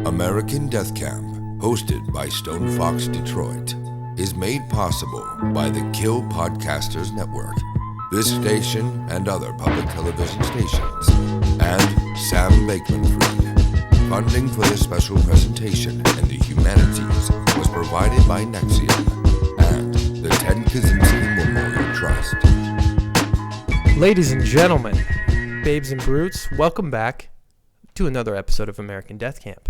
American Deathcamp, hosted by Stone Fox Detroit, is made possible by the Kill Podcasters Network, this station and other public television stations, and Sam Bakeman-Fried. Funding for this special presentation in the humanities was provided by Nexium and the Ted Kaczynski Memorial Trust. Ladies and gentlemen, babes and brutes, welcome back to another episode of American Deathcamp.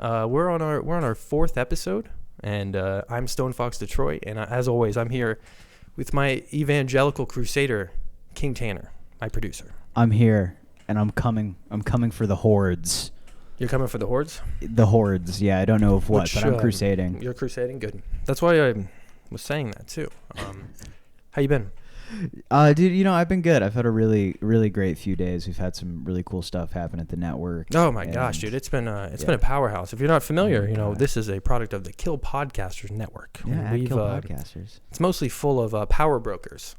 We're on our fourth episode, and I'm Stone Fox Detroit, and as always, I'm here with my evangelical crusader, King Tanner, my producer. I'm here, and I'm coming for the hordes. You're coming for the hordes? The hordes, yeah. I don't know of what, but I'm crusading. You're crusading? Good. That's why I was saying that, too. How you been? Dude, I've been good. I've had a really, really great few days. We've had some really cool stuff happen at the network. Oh my gosh, dude! It's been a powerhouse. If you're not familiar, this is a product of the Kill Podcasters Network. Yeah, Kill Podcasters. It's mostly full of power brokers.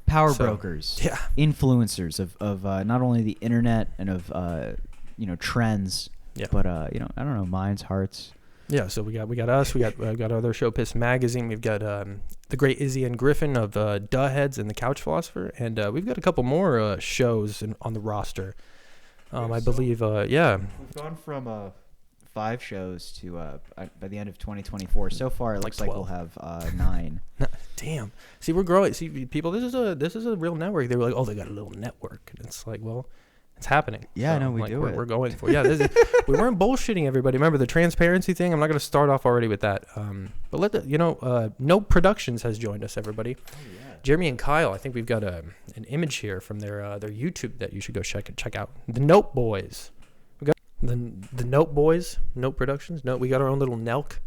Brokers. Yeah. Influencers of not only the internet and of trends, but I don't know, minds, hearts. Yeah, so we got us. We got other show, Piss Magazine. We've got the great Izzy and Griffin of Duh Heads and the Couch Philosopher, and we've got a couple more shows on the roster. I believe, yeah. We've gone from 5 shows to by the end of 2024. So far, it looks like we'll have 9. Damn. See, we're growing. See, people, this is a real network. They were like, oh, they got a little network. And it's like, well, it's happening. Yeah, so, no, we're going for. Yeah, we weren't bullshitting everybody. Remember the transparency thing? I'm not going to start off already with that. But Nope Productions has joined us, everybody. Oh, yeah. Jeremy and Kyle. I think we've got an image here from their YouTube that you should go check out. The Nope Boys. We got the Nope Boys. Nope Productions. We got our own little Nelk.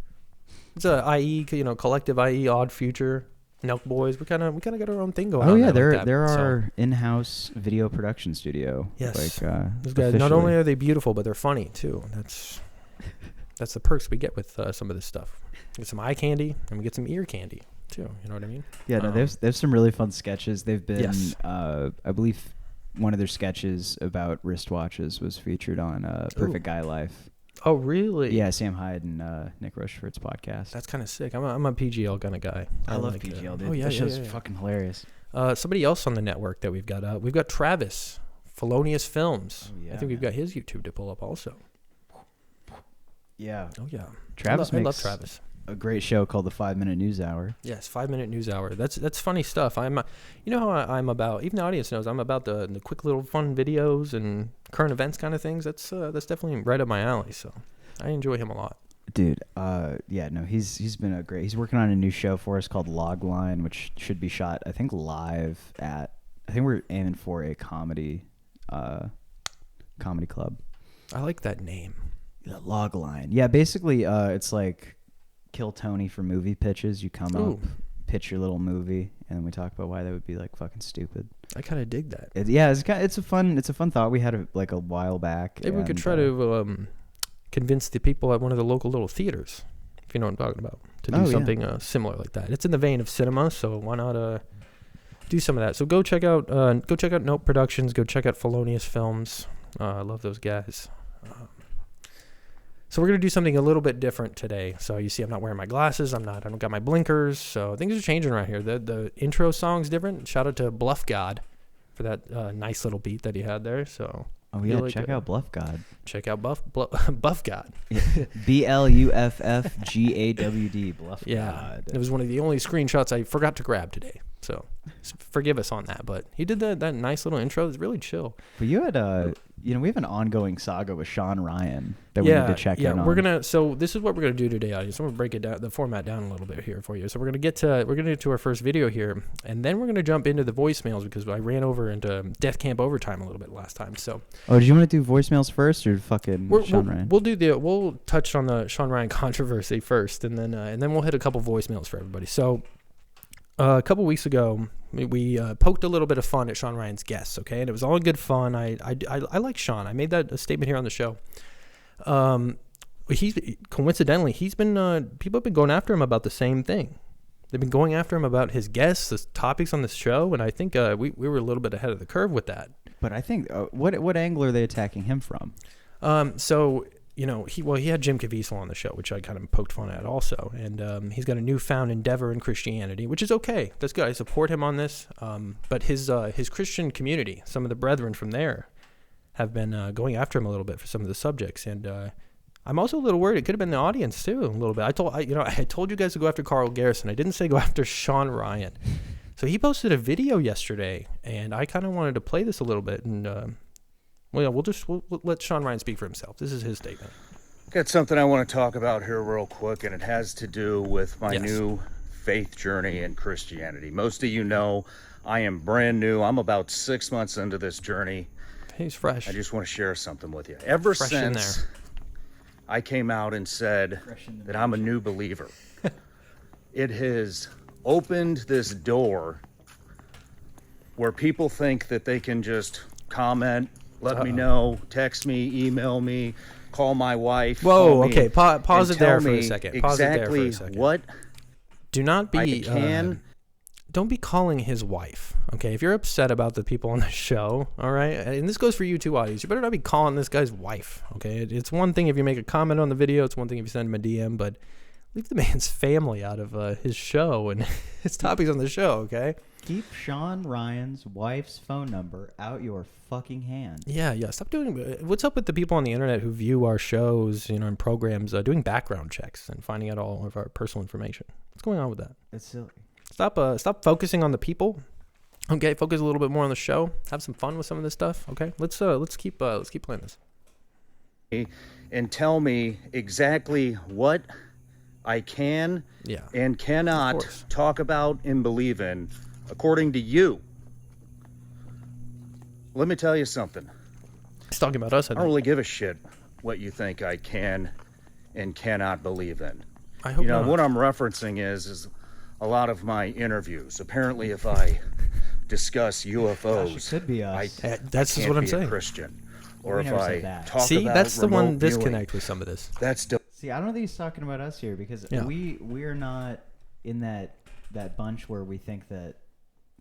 It's a IE, collective IE Odd Future. Nelk Boys, we kind of got our own thing going on. Oh yeah, they're our in-house video production studio. Yes, those guys, not only are they beautiful, but they're funny too. That's the perks we get with some of this stuff. We get some eye candy and we get some ear candy too. You know what I mean? Yeah, no, there's some really fun sketches. They've been, I believe, one of their sketches about wristwatches was featured on Perfect Guy Life. Oh, really? Yeah, Sam Hyde and Nick Rushford's podcast. That's kind of sick. I'm a PGL kind of guy. I love PGL, dude. Oh, yeah, that show's fucking hilarious. Somebody else on the network that we've got Travis, Felonious Films. Oh, yeah, I think we've got his YouTube to pull up also. Yeah. Oh, yeah. Travis I love Travis. A great show called the 5-Minute News Hour. Yes, 5-Minute News Hour. That's funny stuff. How I'm about. Even the audience knows I'm about the quick little fun videos and current events kind of things. That's definitely right up my alley. So I enjoy him a lot. Dude, he's been he's working on a new show for us called Logline, which should be shot, I think, live at. I think we're aiming for a comedy club. I like that name. Logline. Yeah, basically, it's like Kill Tony for movie pitches. You come up, pitch your little movie, and then we talk about why that would be like fucking stupid. I kind of dig that. It's a fun thought we had a while back. Maybe we could try to convince the people at one of the local little theaters, if you know what I'm talking about, to do something similar like that. It's in the vein of cinema, so why not do some of that? So go check out Nope Productions. Go check out Felonious Films. I love those guys. So we're going to do something a little bit different today. So you see I'm not wearing my glasses. I don't got my blinkers. So things are changing right here. The intro song's different. Shout out to Bluff God for that nice little beat that he had there. So check out Bluff God. Check out Buff God. BLUFFGAWD, Bluff God. It was one of the only screenshots I forgot to grab today. So forgive us on that. But he did that nice little intro. It's really chill. But you had we have an ongoing saga with Sean Ryan that we need to check in on. So this is what we're gonna do today, audience. I'm gonna break it down, the format down a little bit here for you. So we're gonna get to our first video here, and then we're gonna jump into the voicemails because I ran over into Deathcamp overtime a little bit last time. So did you want to do voicemails first or fucking Sean Ryan? We'll touch on the Sean Ryan controversy first, and then we'll hit a couple voicemails for everybody. So a couple weeks ago, we poked a little bit of fun at Sean Ryan's guests, okay? And it was all good fun. I like Sean. I made that a statement here on the show. He's been people have been going after him about the same thing. They've been going after him about his guests, the topics on the show, and I think we were a little bit ahead of the curve with that. But I think what angle are they attacking him from? So he had Jim Caviezel on the show, which I kind of poked fun at also, and he's got a newfound endeavor in Christianity, which is okay. That's good. I support him on this. But his Christian community, some of the brethren from there, have been going after him a little bit for some of the subjects, and I'm also a little worried. It could have been the audience too, a little bit. I told you guys to go after Carl Garrison. I didn't say go after Sean Ryan. So he posted a video yesterday, and I kind of wanted to play this a little bit, and we'll let Sean Ryan speak for himself. This is his statement. Got something I want to talk about here real quick, and it has to do with my new faith journey in Christianity. Most of you know I am brand new. I'm about 6 months into this journey. He's fresh. I just want to share something with you. Ever fresh since I came out and said that I'm a new believer, it has opened this door where people think that they can just comment, let me know, text me, email me, call my wife. Whoa, okay, pause it there for a second. Exactly what do not be I can. Don't be calling his wife, okay? If you're upset about the people on the show, all right? And this goes for you too, audience. You better not be calling this guy's wife, okay? It's one thing if you make a comment on the video. It's one thing if you send him a DM, but leave the man's family out of his show and his topics on the show, okay? Keep Sean Ryan's wife's phone number out your fucking hand. Yeah. Stop doing. What's up with the people on the internet who view our shows, and programs, doing background checks and finding out all of our personal information? What's going on with that? It's silly. Stop focusing on the people. Okay, focus a little bit more on the show. Have some fun with some of this stuff. Okay, let's keep playing this. And tell me exactly what I can and cannot talk about and believe in, according to you. Let me tell you something. He's talking about us. I don't really give a shit what you think I can and cannot believe in. I hope not. What I'm referencing is a lot of my interviews. Apparently, if I discuss UFOs, Gosh, it could be us. That's I what I'm can't be saying. a Christian. Or We if never I said that. talk See, about that's the one remote disconnect viewing, with some of this. that's still See, I don't think he's talking about us here because we're not in that bunch where we think that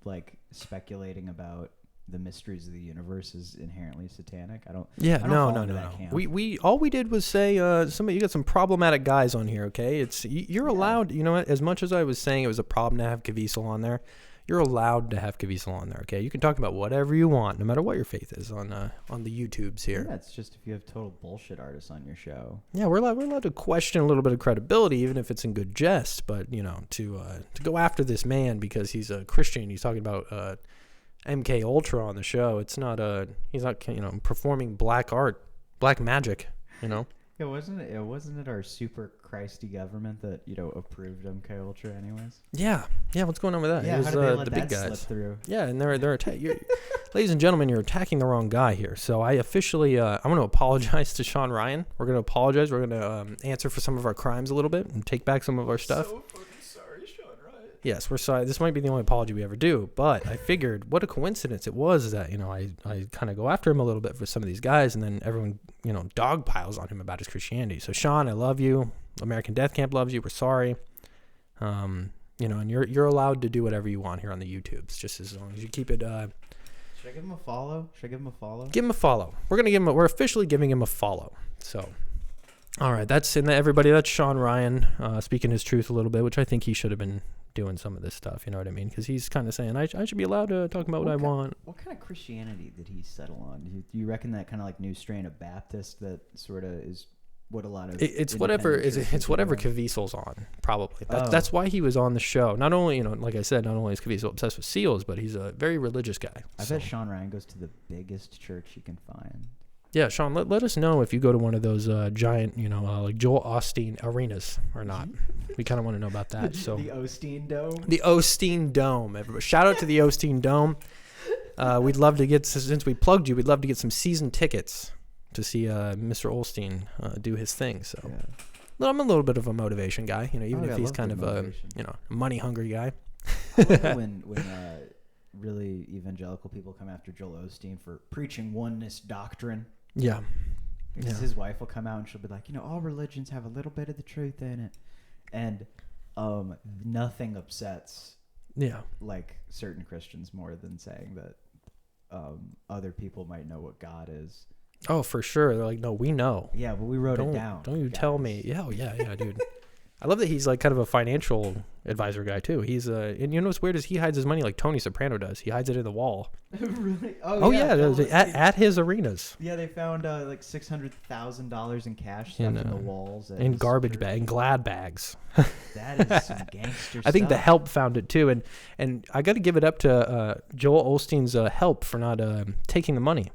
like speculating about the mysteries of the universe is inherently satanic. I don't. Yeah, I don't no. fall into that camp. We all we did was say you got some problematic guys on here. Okay, you're allowed. You know what? As much as I was saying it was a problem to have Caviezel on there, you're allowed to have Caviezel on there. Okay, you can talk about whatever you want, no matter what your faith is on the YouTubes here. Yeah, it's just if you have total bullshit artists on your show. Yeah, we're allowed to question a little bit of credibility, even if it's in good jest. But to go after this man because he's a Christian, he's talking about MK Ultra on the show. It's not he's not performing black art, black magic. Yeah, wasn't it our super Christy government that approved MK Ultra anyways? Yeah. What's going on with that? Yeah, It was, how did they let the that big guys. slip through? Yeah, and they're ladies and gentlemen, you're attacking the wrong guy here. So I officially I'm going to apologize to Sean Ryan. We're going to apologize. We're going to answer for some of our crimes a little bit and take back some of our stuff. So fucking sorry, Sean Ryan. Yes, we're sorry. This might be the only apology we ever do, but I figured what a coincidence it was that, I kind of go after him a little bit for some of these guys, and then everyone, dog piles on him about his Christianity. So, Sean, I love you. American Deathcamp loves you. We're sorry. And you're allowed to do whatever you want here on the YouTubes, just as long as you keep it. Should I give him a follow? Give him a follow. We're officially giving him a follow. So, all right, that's everybody. That's Sean Ryan speaking his truth a little bit, which I think he should have been doing some of this stuff. You know what I mean? Because he's kind of saying I should be allowed to talk about what I want. What kind of Christianity did he settle on? Do you reckon that kind of like new strain of Baptist that sort of is what a lot of it's whatever Caviezel's on, probably. That's why he was on the show. Not only like I said, not only is Caviezel obsessed with seals, but he's a very religious guy. I bet Sean Ryan goes to the biggest church he can find. Yeah, Sean, let us know if you go to one of those giant, like Joel Osteen arenas or not. We kind of want to know about that. So the Osteen Dome. The Osteen Dome. Everybody, shout out to the Osteen Dome. We'd love to get, since we plugged you, we'd love to get some season tickets to see Mr. Olstein do his thing. So I'm a little bit of a motivation guy, even if he's kind of a money hungry guy. I love when really evangelical people come after Joel Osteen for preaching oneness doctrine. Yeah. Because his wife will come out and she'll be like, all religions have a little bit of the truth in it. And nothing upsets like certain Christians more than saying that other people might know what God is. Oh, for sure. They're like, no, we know. Yeah, but we wrote it down. Don't you guys. tell me. Yeah, dude. I love that he's like kind of a financial advisor guy too. He's and you know what's weird is he hides his money like Tony Soprano does. He hides it in the wall. Really? Oh yeah, at his arenas. Yeah, they found like $600,000 in cash stuff in the walls. In garbage bag, in glad bags. That is some gangster stuff. I think the Help found it too, and I got to give it up to Joel Osteen's Help for not taking the money.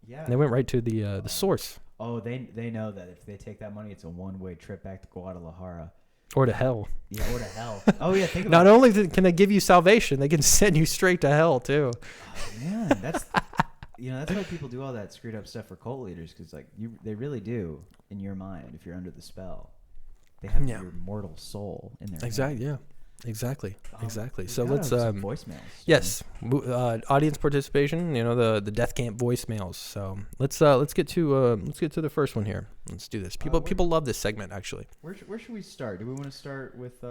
Yeah, and they went right to the source. Oh, they know that if they take that money, it's a one-way trip back to Guadalajara. Or to hell. Yeah, or to hell. Oh yeah, think about Not only can they give you salvation, they can send you straight to hell too. Oh, man, that's that's why people do all that screwed up stuff for cult leaders, because like they really do in your mind. If you're under the spell, they have your mortal soul in their exactly. hand. Yeah. Exactly. Exactly. So let's voicemails. Yes, audience participation. You know the Deathcamp voicemails. So let's get to the first one here. Let's do this. People love this segment actually. Where should we start? Do we want to start with?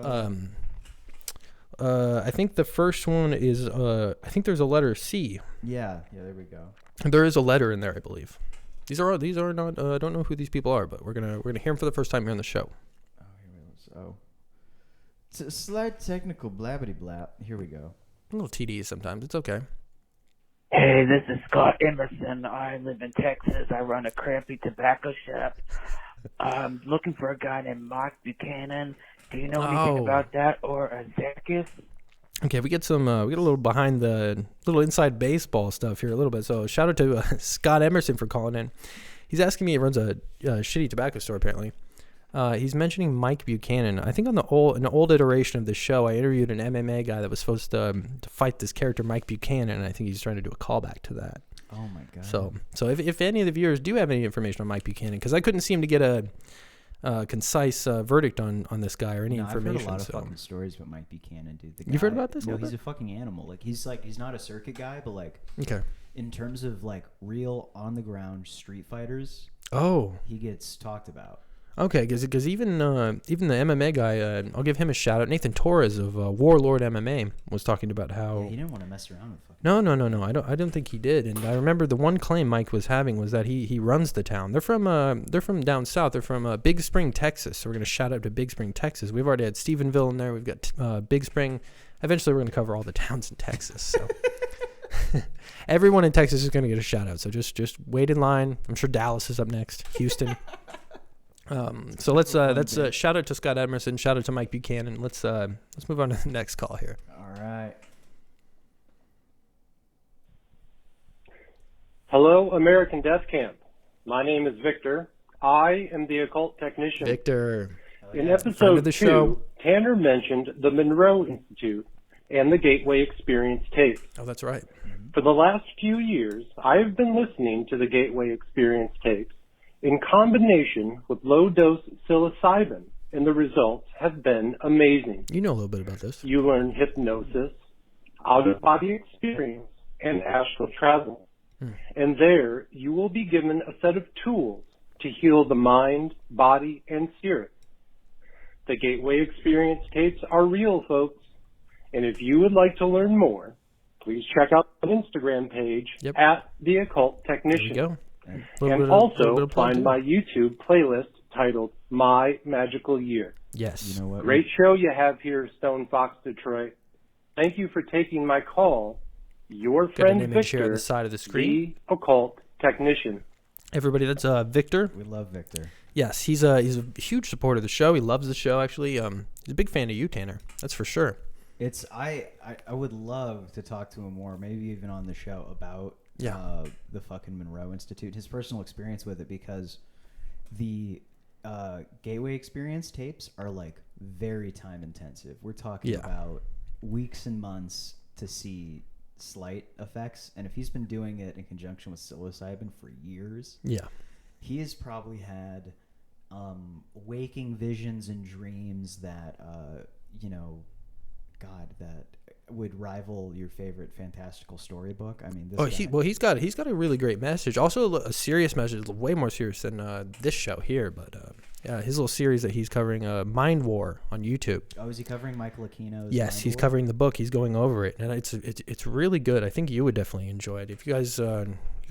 I think the first one is I think there's a letter C. Yeah. There we go. There is a letter in there, I believe. These are not. I don't know who these people are, but we're gonna hear them for the first time here on the show. Oh, here we go. It's a slight technical blabbity blab. Here we go. A little TD sometimes. It's okay. Hey, this is Scott Emerson. I live in Texas. I run a crappy tobacco shop. I'm looking for a guy named Mike Buchanan. Do you know anything about that, or a Zekis? Okay, we get a little behind the little inside baseball stuff here a little bit. So shout out to Scott Emerson for calling in. He's asking me. He runs a shitty tobacco store apparently. He's mentioning Mike Buchanan. I think an old iteration of the show, I interviewed an MMA guy that was supposed to fight this character Mike Buchanan, and I think he's trying to do a callback to that. Oh my god! So if any of the viewers do have any information on Mike Buchanan, because I couldn't seem to get a concise verdict on this guy or any information. I've heard a lot of fucking stories about Mike Buchanan, dude. The guy, you've heard about this? No, he's a fucking animal. Like he's not a circuit guy, but like in terms of like real on the ground street fighters, he gets talked about. Okay, because even the MMA guy, I'll give him a shout out. Nathan Torres of Warlord MMA was talking about how he didn't want to mess around with fucking. No. I don't think he did. And I remember the one claim Mike was having was that he runs the town. They're from down south. They're from Big Spring, Texas. So we're gonna shout out to Big Spring, Texas. We've already had Stephenville in there. We've got Big Spring. Eventually, we're gonna cover all the towns in Texas. So. Everyone in Texas is gonna get a shout out. So just wait in line. I'm sure Dallas is up next. Houston. So let's shout out to Scott Emerson, shout out to Mike Buchanan. Let's move on to the next call here. All right. Hello, American Deathcamp. My name is Victor. I am the occult technician. Victor. In episode 2, Tanner mentioned the Monroe Institute and the Gateway Experience tapes. Oh, that's right. For the last few years, I have been listening to the Gateway Experience tapes in combination with low-dose psilocybin, and the results have been amazing. You know a little bit about this. You learn hypnosis, out-of-body experience, and astral travel. And there, you will be given a set of tools to heal the mind, body, and spirit. The Gateway Experience tapes are real, folks. And if you would like to learn more, please check out the Instagram page at The Occult Technician. There you go. And also find my YouTube playlist titled My Magical Year. Yes. You know what? Great show you have here, Stone Fox Detroit. Thank you for taking my call. Your friend Victor, on the side of the screen. The Occult Technician. Everybody, that's Victor. We love Victor. Yes, he's a huge supporter of the show. He loves the show, actually. He's a big fan of you, Tanner. That's for sure. I would love to talk to him more, maybe even on the show, about the fucking Monroe Institute, his personal experience with it, because the Gateway Experience tapes are like very time intensive. We're talking about weeks and months to see slight effects, and if he's been doing it in conjunction with psilocybin for years, he has probably had waking visions and dreams that that would rival your favorite fantastical storybook. I mean, he's got a really great message. Also, a serious message, way more serious than this show here. But his little series that he's covering, Mind War on YouTube. Oh, is he covering Michael Aquino's? Yes, he's covering the book. He's going over it, and it's really good. I think you would definitely enjoy it if you guys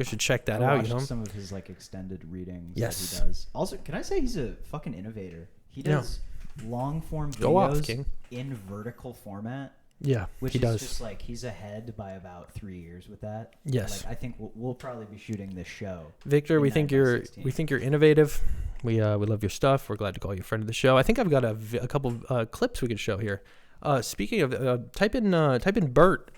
You should check that I out. watched You know, some of his like extended readings. Yes. that he does. Also, can I say he's a fucking innovator? He does long form Go off, videos King. in vertical format. Yeah, Which he is does. just like he's ahead by about 3 years with that. Yes. Like, I think we'll probably be shooting this show. Victor, in we think 9 by you're 16. we think you're innovative. We love your stuff. We're glad to call you a friend of the show. I think I've got a couple clips we could show here. Speaking of, type in Bert.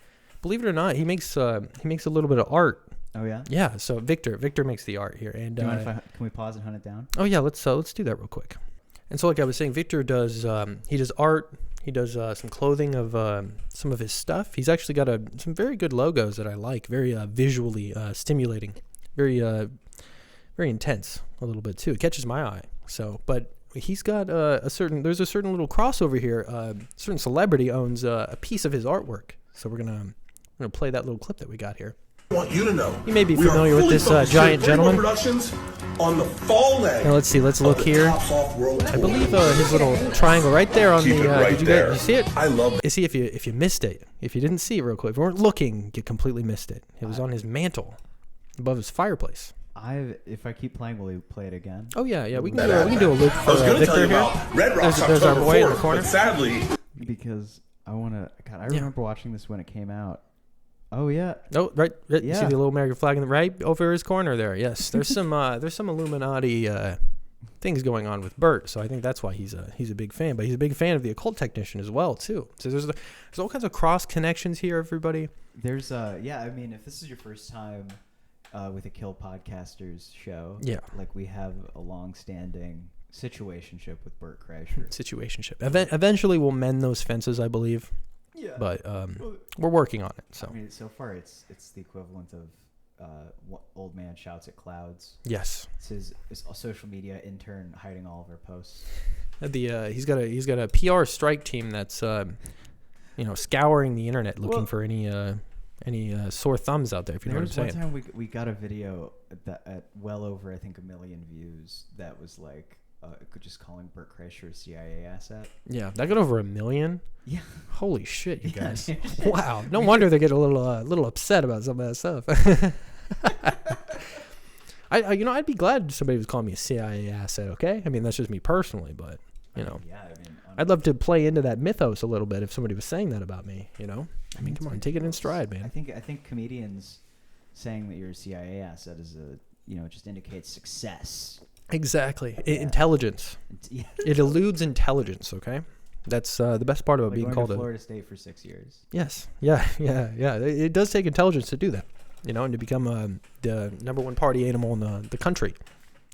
Believe it or not, he makes a little bit of art. Oh yeah. Yeah. So Victor makes the art here, and Do you mind if can we pause and hunt it down? oh yeah, let's do that real quick. And so, like I was saying, Victor does he does art. He does some clothing of some of his stuff. He's actually got some very good logos that I like. Very visually stimulating. Very very intense a little bit too. It catches my eye. So, but he's got there's a certain little crossover here. A certain celebrity owns a piece of his artwork. So we're gonna play that little clip that we got here. I want you to know. You may be familiar with this giant gentleman. Productions on the fall leg. Now let's see. Let's look here. I believe his little triangle right there on the. Did you see it? I love it. You see, if you missed it, if you didn't see it real quick, if you weren't looking, you completely missed it. It was on his mantle, above his fireplace. If I keep playing, will you play it again? Oh yeah, we can do a loop for I was going to tell Victor you here. about Red Rocks There's our October boy in the 4th, corner. but sadly, Because I want to. God, I remember watching this when it came out. Oh yeah. Oh right, you see Yeah. the little American flag in the right over his corner there. Yes, there's some Illuminati things going on with Bert, so I think that's why he's a big fan. But he's a big fan of the Occult Technician as well too. So there's all kinds of cross connections here, everybody. There's I mean, if this is your first time with a Kill Podcasters show, Yeah. like we have a long-standing situationship with Bert Kreischer. Situationship. Eventually, we'll mend those fences, I believe. Yeah. But we're working on it. So I mean, so far it's the equivalent of what Old Man Shouts at Clouds. yes, It's a social media intern hiding all of our posts. he's got a PR strike team that's scouring the internet looking for any sore thumbs out there. If you know what I'm saying. There was one time we got a video at well over I think 1 million views that was like just calling Bert Kreischer a CIA asset. Yeah, that got over 1 million. Yeah. Holy shit, you Yeah, guys! dude. Wow, no wonder they get a little upset about some of that stuff. I'd be glad somebody was calling me a CIA asset. Okay, I mean that's just me personally, but Yeah, I mean, I'd love to play into that mythos a little bit if somebody was saying that about me. I mean, come on, take it in stride, man. I think comedians saying that you're a CIA asset is just indicates success. Exactly, intelligence. Yeah. It eludes intelligence. Okay, that's the best part about Like being going called to a. Florida State for 6 years. Yes. Yeah. It does take intelligence to do that, and to become the number one party animal in the country.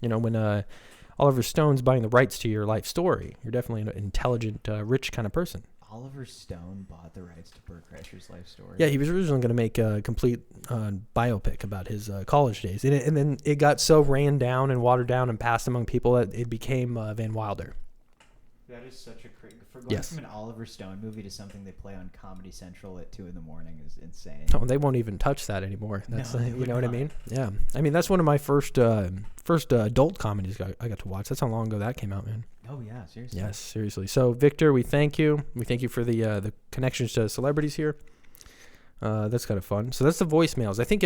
When Oliver Stone's buying the rights to your life story, you're definitely an intelligent, rich kind of person. Oliver Stone bought the rights to Bert Kreischer's life story. Yeah, he was originally going to make a complete biopic about his college days, and then it got so ran down and watered down and passed among people that it became Van Wilder. That is such a for going Yes. from an Oliver Stone movie to something they play on Comedy Central at 2 a.m. is insane. Oh, they won't even touch that anymore. That's No, they you would know what I not. mean? Yeah. I mean, that's one of my first adult comedies I got to watch. That's how long ago that came out, man. Oh yeah, seriously. Yes, seriously. So, Victor, we thank you. We thank you for the connections to celebrities here. That's kind of fun. So that's the voicemails. I think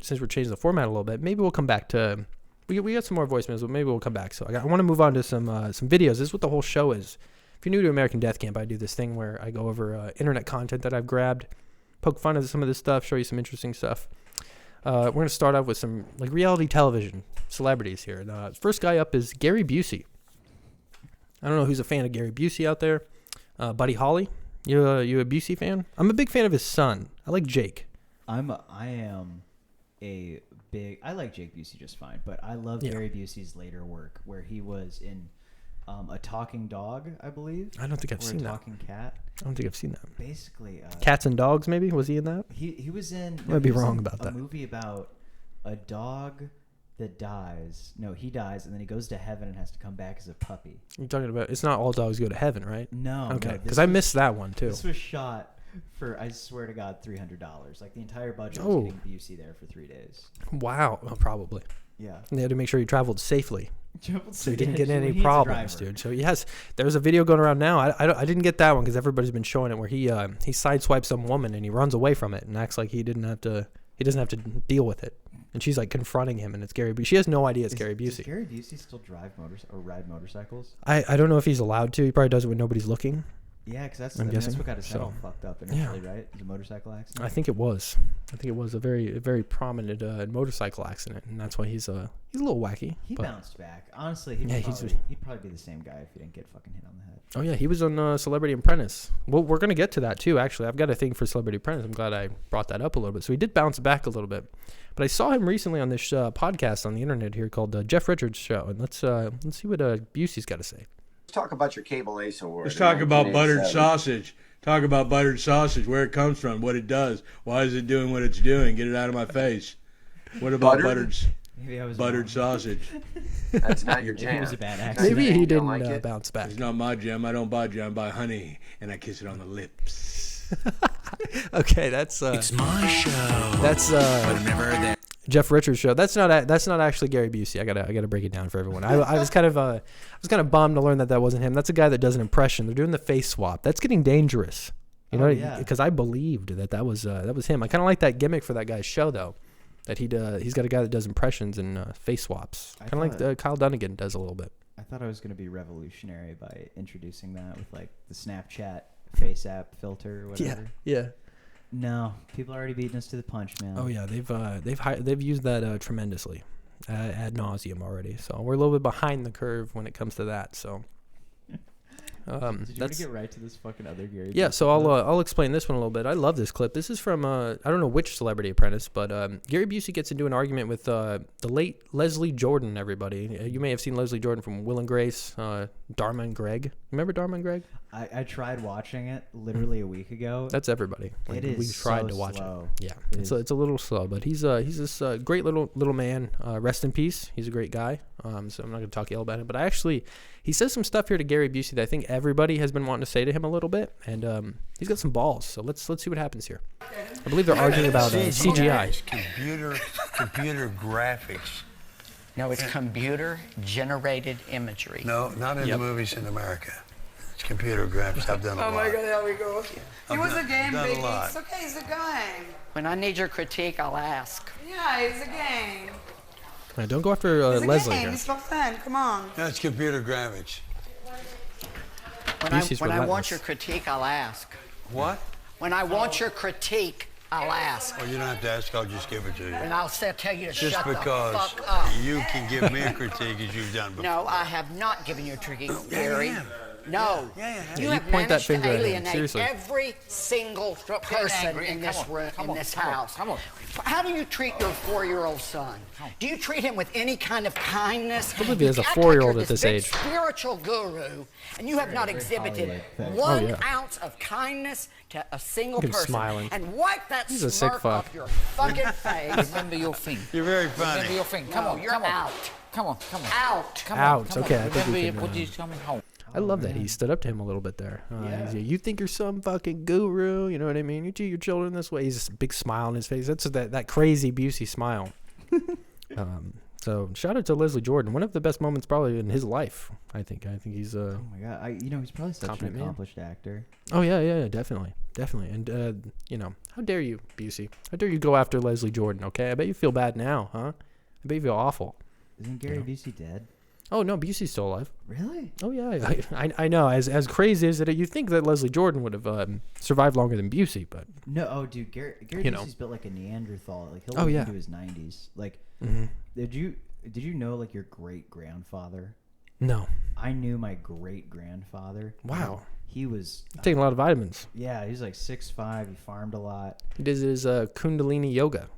since we're changing the format a little bit, maybe we'll come back to. We got some more voicemails, but maybe we'll come back. So I want to move on to some videos. This is what the whole show is. If you're new to American Deathcamp, I do this thing where I go over internet content that I've grabbed, poke fun at some of this stuff, show you some interesting stuff. We're going to start off with some reality television celebrities here. And, first guy up is Gary Busey. I don't know who's a fan of Gary Busey out there. Buddy Holly, you a Busey fan? I'm a big fan of his son. I like Jake. I like Jake Busey just fine, but I love Gary Busey's later work where he was in A Talking Dog, I believe. I don't think I've seen A that. Talking Cat. I don't think I've seen that. Basically, Cats and Dogs, maybe? Was he in that? he was in. I might be he was wrong in about that. A movie about a dog that dies. No, he dies, and then he goes to heaven and has to come back as a puppy. You're talking about, it's not all dogs go to heaven, right? No. Okay, no, because I missed that one too. This was shot for, I swear to God, $300. Like the entire budget Oh. was getting Busey there for 3 days. Wow, probably. Yeah. And they had to make sure he traveled safely, so he didn't get He any needs a problems, driver. dude. So yes, there's a video going around now. I didn't get that one because everybody's been showing it where he sideswipes some woman and he runs away from it and acts like he didn't have to He doesn't have to deal with it. And she's like confronting him, and it's Gary Busey. She has no idea it's Gary Busey. Does Gary Busey still drive ride motorcycles? I don't know if he's allowed to. He probably does it when nobody's looking. Yeah, because that's guessing. what got his head all fucked up initially, right? It was a motorcycle accident. I think it was. A very prominent motorcycle accident, and that's why he's a little wacky. He bounced back. Honestly, he'd probably be the same guy if he didn't get fucking hit on the head. Oh yeah, he was on Celebrity Apprentice. Well, we're gonna get to that too. Actually, I've got a thing for Celebrity Apprentice. I'm glad I brought that up a little bit. So he did bounce back a little bit, but I saw him recently on this podcast on the internet here called Jeff Richards Show, and let's see what Busey's got to say. Talk about your cable ace award. Let's talk about buttered sausage. Talk about buttered sausage, where it comes from, what it does, why is it doing what it's doing. Get it out of my face. What about buttered sausage? That's not your jam. It was a bad accident. Maybe he didn't bounce back. It's not my jam. I don't buy jam. I buy honey, and I kiss it on the lips. Okay, that's it's my show. That's but never that. Jeff Richards Show. That's not actually Gary Busey. I gotta break it down for everyone. I was kind of bummed to learn that wasn't him. That's a guy that does an impression. They're doing the face swap. That's getting dangerous. You know, because I believed that was him. I kind of like that gimmick for that guy's show though. That he's got a guy that does impressions and face swaps. Kind of like Kyle Dunnigan does a little bit. I thought I was going to be revolutionary by introducing that with like the Snapchat face app filter or whatever. Yeah. No, people are already beating us to the punch, man. Oh yeah, they've used that tremendously, ad nauseum already. So we're a little bit behind the curve when it comes to that. So. Did you want to get right to this fucking other Gary? Yeah, so I'll explain this one a little bit. I love this clip. This is from I don't know which Celebrity Apprentice, but Gary Busey gets into an argument with the late Leslie Jordan. Everybody, you may have seen Leslie Jordan from Will and Grace, Dharma and Greg. Remember Dharma and Greg? I tried watching it literally a week ago. That's everybody. It is. We tried to watch slow. it. Yeah, it's a little slow, but he's this great little man. Rest in peace. He's a great guy. So I'm not going to talk ill about him, but he says some stuff here to Gary Busey that I think everybody has been wanting to say to him a little bit, and he's got some balls. So let's see what happens here. I believe they're arguing about CGI. Computer graphics. No, it's computer-generated imagery. No, not in the movies in America. It's computer graphics. I've done a lot. Oh my God, there we go. It was a game, baby. A It's okay, it's a game. When I need your critique, I'll ask. Yeah, it's a game. Right, don't go after Leslie here. It's for fun. Come on. No, it's computer graphics. When I want your critique, I'll ask. What? When I want your critique, I'll ask. Oh, you don't have to ask. I'll just give it to you. And I'll tell you to just shut the because fuck up. you can give me a critique as you've done before. No, I have not given you a critique, Gary. No. You point that finger at him. Seriously. Every single person in this room, in this house. Come on. How do you treat your 4-year-old son? Do you treat him with any kind of kindness? I believe he has a 4-year-old at this age. Spiritual guru, and you have not exhibited 1 ounce of kindness to a single person. Smiling. And wipe that He's a smirk sick fuck. off your fucking face. Remember your thing. You're very funny. Remember your thing. Come on, you're out. Come on. Out. Out. Okay, I think we Remember can, what he's coming home. I love that he stood up to him a little bit there. You think you're some fucking guru, you know what I mean? You treat your children this way. He's just a big smile on his face. That's that crazy Busey smile. So shout out to Leslie Jordan. One of the best moments probably in his life. I think he's oh my God, he's probably such an accomplished actor. Oh yeah, definitely. And how dare you, Busey? How dare you go after Leslie Jordan? Okay, I bet you feel bad now, huh? I bet you feel awful. Isn't Gary Busey dead? Oh no, Busey's still alive. Really? Oh yeah, I know. As crazy as it, you think that Leslie Jordan would have survived longer than Busey, but no. Oh, dude, Gary Busey's built like a Neanderthal. Like he'll live into his 90s. Like, did you know like your great grandfather? No. I knew my great grandfather. Wow. He was taking a lot of vitamins. Yeah, he's like 6'5". He farmed a lot. He did his Kundalini yoga.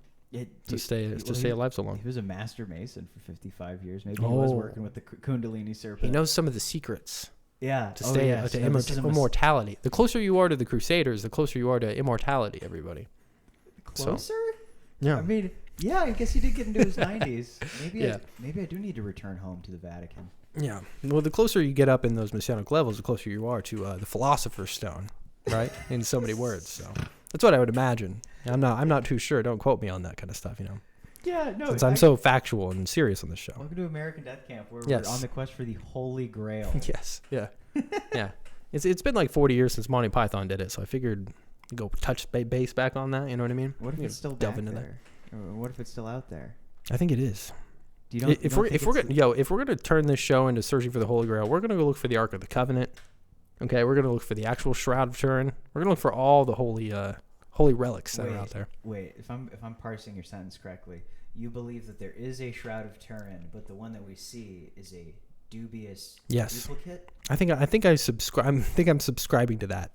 To stay alive so long. He was a master mason for 55 years. Maybe he was working with the Kundalini serpent. He knows some of the secrets. Yeah. To stay to immortality. The closer you are to the Crusaders, the closer you are to immortality, everybody. Closer? So, yeah. I mean, yeah, I guess he did get into his 90s. Maybe I do need to return home to the Vatican. Yeah. Well, the closer you get up in those Masonic levels, the closer you are to the Philosopher's Stone, right? In so many words. So that's what I would imagine. I'm not too sure. Don't quote me on that kind of stuff, you know. Yeah, no. Since I'm so factual and serious on this show. Welcome to American Deathcamp, where we're on the quest for the Holy Grail. Yes. Yeah. Yeah. It's been like 40 years since Monty Python did it, so I figured go touch base back on that. You know what I mean? What if it's still delve back into there? Or what if it's still out there? that. I think it is. Do you don't, If we're gonna turn this show into Searching for the Holy Grail, we're gonna go look for the Ark of the Covenant. Okay, we're gonna look for the actual Shroud of Turin. We're gonna look for all the holy relics that are out there. Wait, if I'm parsing your sentence correctly, you believe that there is a Shroud of Turin, but the one that we see is a dubious duplicate? I think I'm subscribing to that.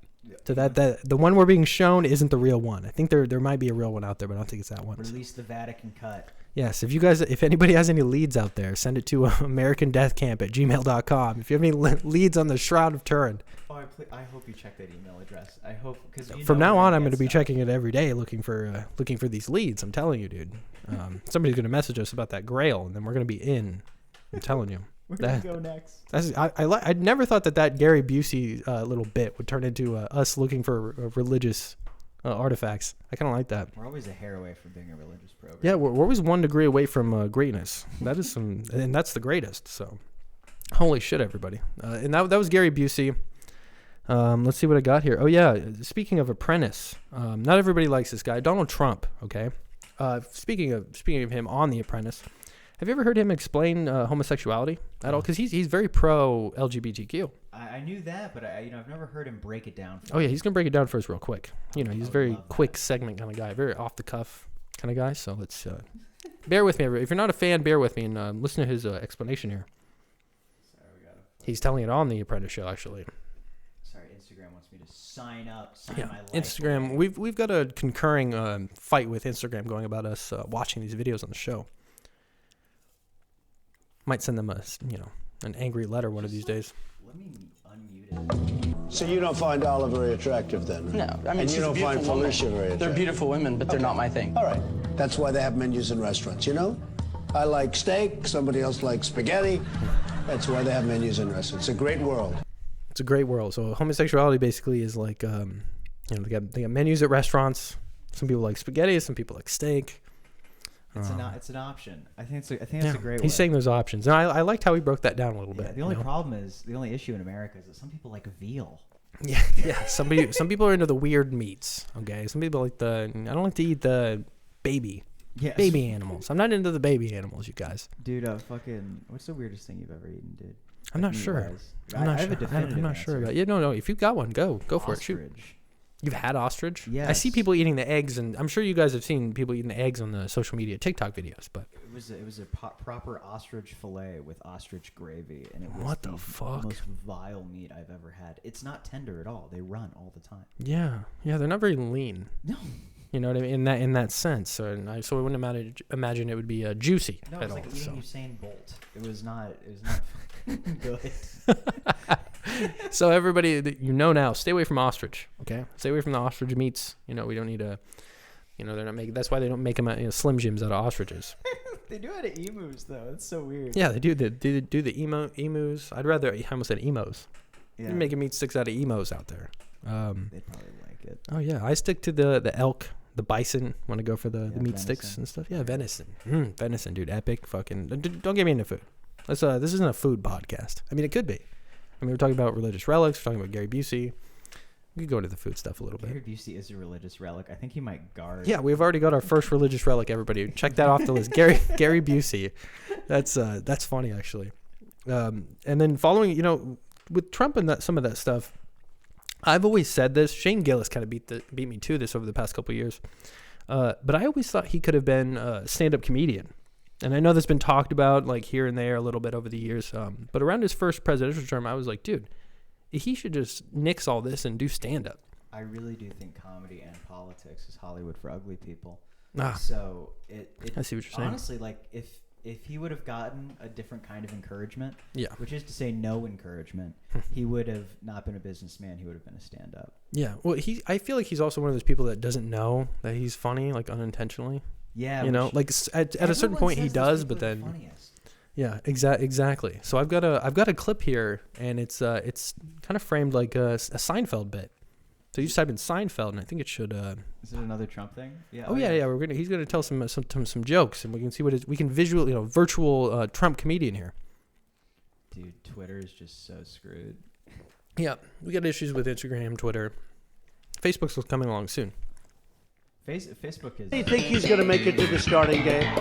To that the one we're being shown isn't the real one. I think there might be a real one out there, but I don't think it's that one. Release the Vatican cut. Yes, if anybody has any leads out there, send it to americandeathcamp@gmail.com. If you have any leads on the Shroud of Turin. Oh, I hope you check that email address. I hope, because from now on I'm going to be checking it every day, looking for these leads. I'm telling you, dude. Somebody's going to message us about that Grail, and then we're going to be in. I'm telling you. Where do we go next? I never thought that Gary Busey little bit would turn into us looking for religious artifacts. I kind of like that. We're always a hair away from being a religious program. Yeah, we're always 1 degree away from greatness. That is and that's the greatest. So, holy shit, everybody! And that was Gary Busey. Let's see what I got here. Oh yeah, speaking of Apprentice, not everybody likes this guy, Donald Trump. Okay, speaking of him on The Apprentice, have you ever heard him explain homosexuality at all? Because he's very pro LGBTQ. I knew that, but I've never heard him break it down. Oh yeah, he's gonna break it down for us real quick. He's a very quick segment kind of guy, very off the cuff kind of guy. So let's bear with me. If you're not a fan, bear with me and listen to his explanation here. Sorry, he's telling it on The Apprentice show actually. Sorry, Instagram wants me to sign up. Yeah, my life Instagram. away. We've got a concurring fight with Instagram going about us watching these videos on the show. Might send them an angry letter one of these days. Let me unmute it. So you don't find Olive very attractive then? No, I mean, and you don't find Felicia very attractive? They're beautiful women, but they're not my thing. All right. That's why they have menus in restaurants, you know? I like steak, somebody else likes spaghetti. That's why they have menus in restaurants. It's a great world. It's a great world. So homosexuality basically is like, they got menus at restaurants. Some people like spaghetti, some people like steak. It's an option. I think it's a great. He's saying those options, and I liked how he broke that down a little bit. The only issue in America is that some people like veal. Yeah. Some people are into the weird meats. Okay, some people like I don't like to eat the baby animals. I'm not into the baby animals, you guys. Dude, what's the weirdest thing you've ever eaten, dude? I'm not sure. I'm not sure about. Yeah, no. If you got one, go for it. Shoot. You've had ostrich? Yes. I see people eating the eggs, and I'm sure you guys have seen people eating the eggs on the social media TikTok videos. But it was a proper ostrich fillet with ostrich gravy, and it was what the fuck? Most vile meat I've ever had. It's not tender at all. They run all the time. Yeah, they're not very lean. No. You know what I mean? In that sense. So I wouldn't imagine it would be juicy. No, at it's all, like eating Usain Bolt. It was not good. So everybody, now, stay away from ostrich. Okay, stay away from the ostrich meats. We don't need a. They're not making. That's why they don't make them Slim Jims out of ostriches. They do out of emus though. It's so weird. Yeah, they do. They do the emus. I'd rather. I almost said emos. Yeah. You're making meat sticks out of emos out there. They probably like it. Oh yeah, I stick to the elk, the bison. Want to go for the meat venison. sticks and stuff. Yeah, venison. Venison, dude, epic. Fucking. Don't get me into food. This isn't a food podcast. I mean, it could be. I mean, we're talking about religious relics. We're talking about Gary Busey. We could go into the food stuff a little bit. Gary Busey is a religious relic. I think he might guard. Yeah, we've already got our first religious relic. Everybody, check that off the list. Gary Busey. That's funny actually. And then following, with Trump and some of that stuff, I've always said this. Shane Gillis kind of beat me to this over the past couple of years. But I always thought he could have been a stand-up comedian. And I know that's been talked about like here and there a little bit over the years. But around his first presidential term, I was like, dude, he should just nix all this and do stand-up. I really do think comedy and politics is Hollywood for ugly people. Ah. So I see what you're saying. Honestly, like if he would have gotten a different kind of encouragement, which is to say no encouragement, he would have not been a businessman. He would have been a stand-up. Yeah. Well, I feel like he's also one of those people that doesn't know that he's funny, like unintentionally. Yeah. Like at a certain point he does, but then. Yeah, exactly. So I've got a clip here, and it's kind of framed like a Seinfeld bit. So you just type in Seinfeld, and I think it should. Is it another Trump thing? Yeah. Oh yeah. He's gonna tell some jokes, and we can see we can visually, virtual Trump comedian here. Dude, Twitter is just so screwed. Yeah, we got issues with Instagram, Twitter, Facebook's coming along soon. Facebook is. Do you think he's going to make it to the starting game?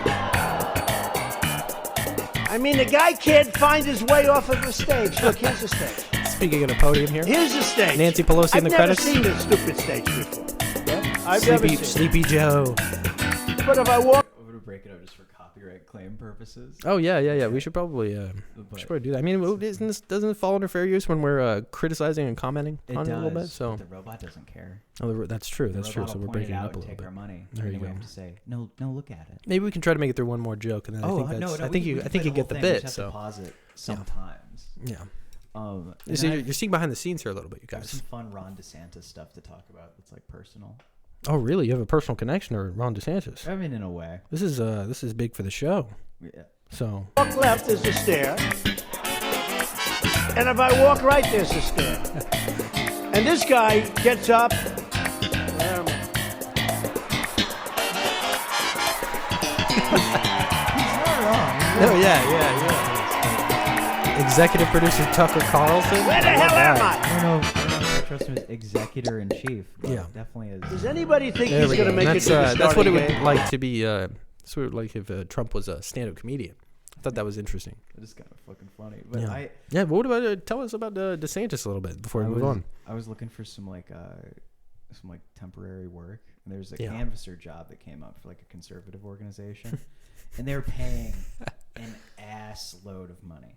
I mean, the guy can't find his way off of the stage. Look, here's the stage. Speaking of the podium here. Here's the stage. Nancy Pelosi in the credits. I've never seen this stupid stage before. Yeah? I've never seen Sleepy Joe. But if I walk... I'm going to break it up just for copyright claim purposes. Oh, yeah. We should probably do that. I mean, doesn't it fall under fair use when we're criticizing and commenting on it a little bit? So the robot doesn't care. Oh, that's true. The That's true. So we're breaking it up a little take bit. our money. There you and go. we have to say, no, look at it. Maybe we can try to make it through one more joke, and then I think you get the bit. We just have to pause it sometimes. Yeah. You see, you're seeing behind the scenes here a little bit, you guys. There's some fun Ron DeSantis stuff to talk about. That's like personal. Oh, really? You have a personal connection to Ron DeSantis? I mean, in a way. This is big for the show. Yeah. So. Walk left is the stair. And if I walk right, there's the stair. And this guy gets up. Oh, yeah. Executive producer Tucker Carlson. Where the hell am I? I don't know if I trust him as executor in chief. But Yeah. definitely is. Does anybody think There he's we going to go. make it to the That's what it starting would game? like to be. Sort of like if Trump was a stand-up comedian. I thought that was interesting. It is kind of fucking funny. But Yeah. What about tell us about DeSantis a little bit before we move on? I was looking for some temporary work, and there's a Yeah. canvasser job that came up for like a conservative organization, and they were paying an ass load of money,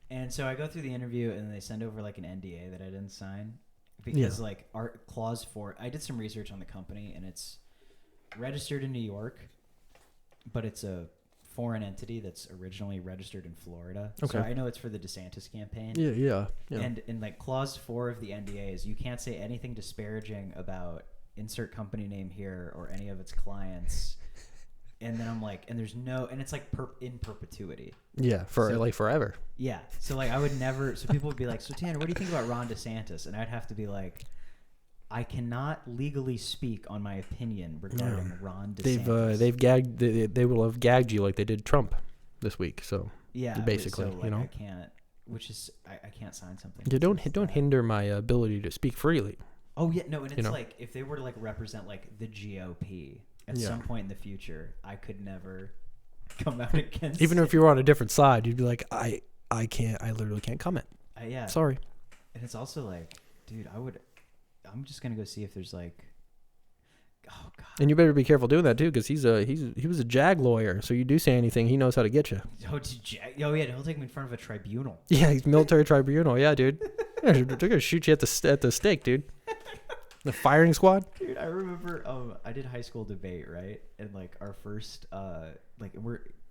and so I go through the interview, and they send over like an NDA that I didn't sign because like our clause 4. I did some research on the company, and it's registered in New York, but it's a foreign entity that's originally registered in Florida. Okay. So I know it's for the DeSantis campaign. Yeah. And in like clause 4 of the NDA is you can't say anything disparaging about insert company name here or any of its clients. And then I'm like, and there's no, and it's like in perpetuity. Yeah, like forever. Yeah. So like I would never, so people would be like, so Tanner, what do you think about Ron DeSantis? And I'd have to be like, I cannot legally speak on my opinion regarding Ron DeSantis. They've gagged. They will have gagged you like they did Trump this week. So yeah, basically, so, like, I can't. Which is I can't sign something. You don't hinder my ability to speak freely. Oh yeah, no, and it's like if they were to like represent like the GOP at some point in the future, I could never come out against. Even if you were on a different side, you'd be like, I literally can't comment. Yeah. Sorry. And it's also like, dude, I'm just gonna go see if there's like, oh god. And you better be careful doing that too, because he was a JAG lawyer. So you do say anything, he knows how to get you. Oh yeah, he'll take me in front of a tribunal. Yeah, he's military tribunal. Yeah, dude. They're gonna shoot you at the stake, dude. The firing squad. Dude, I remember I did high school debate, right? And like our first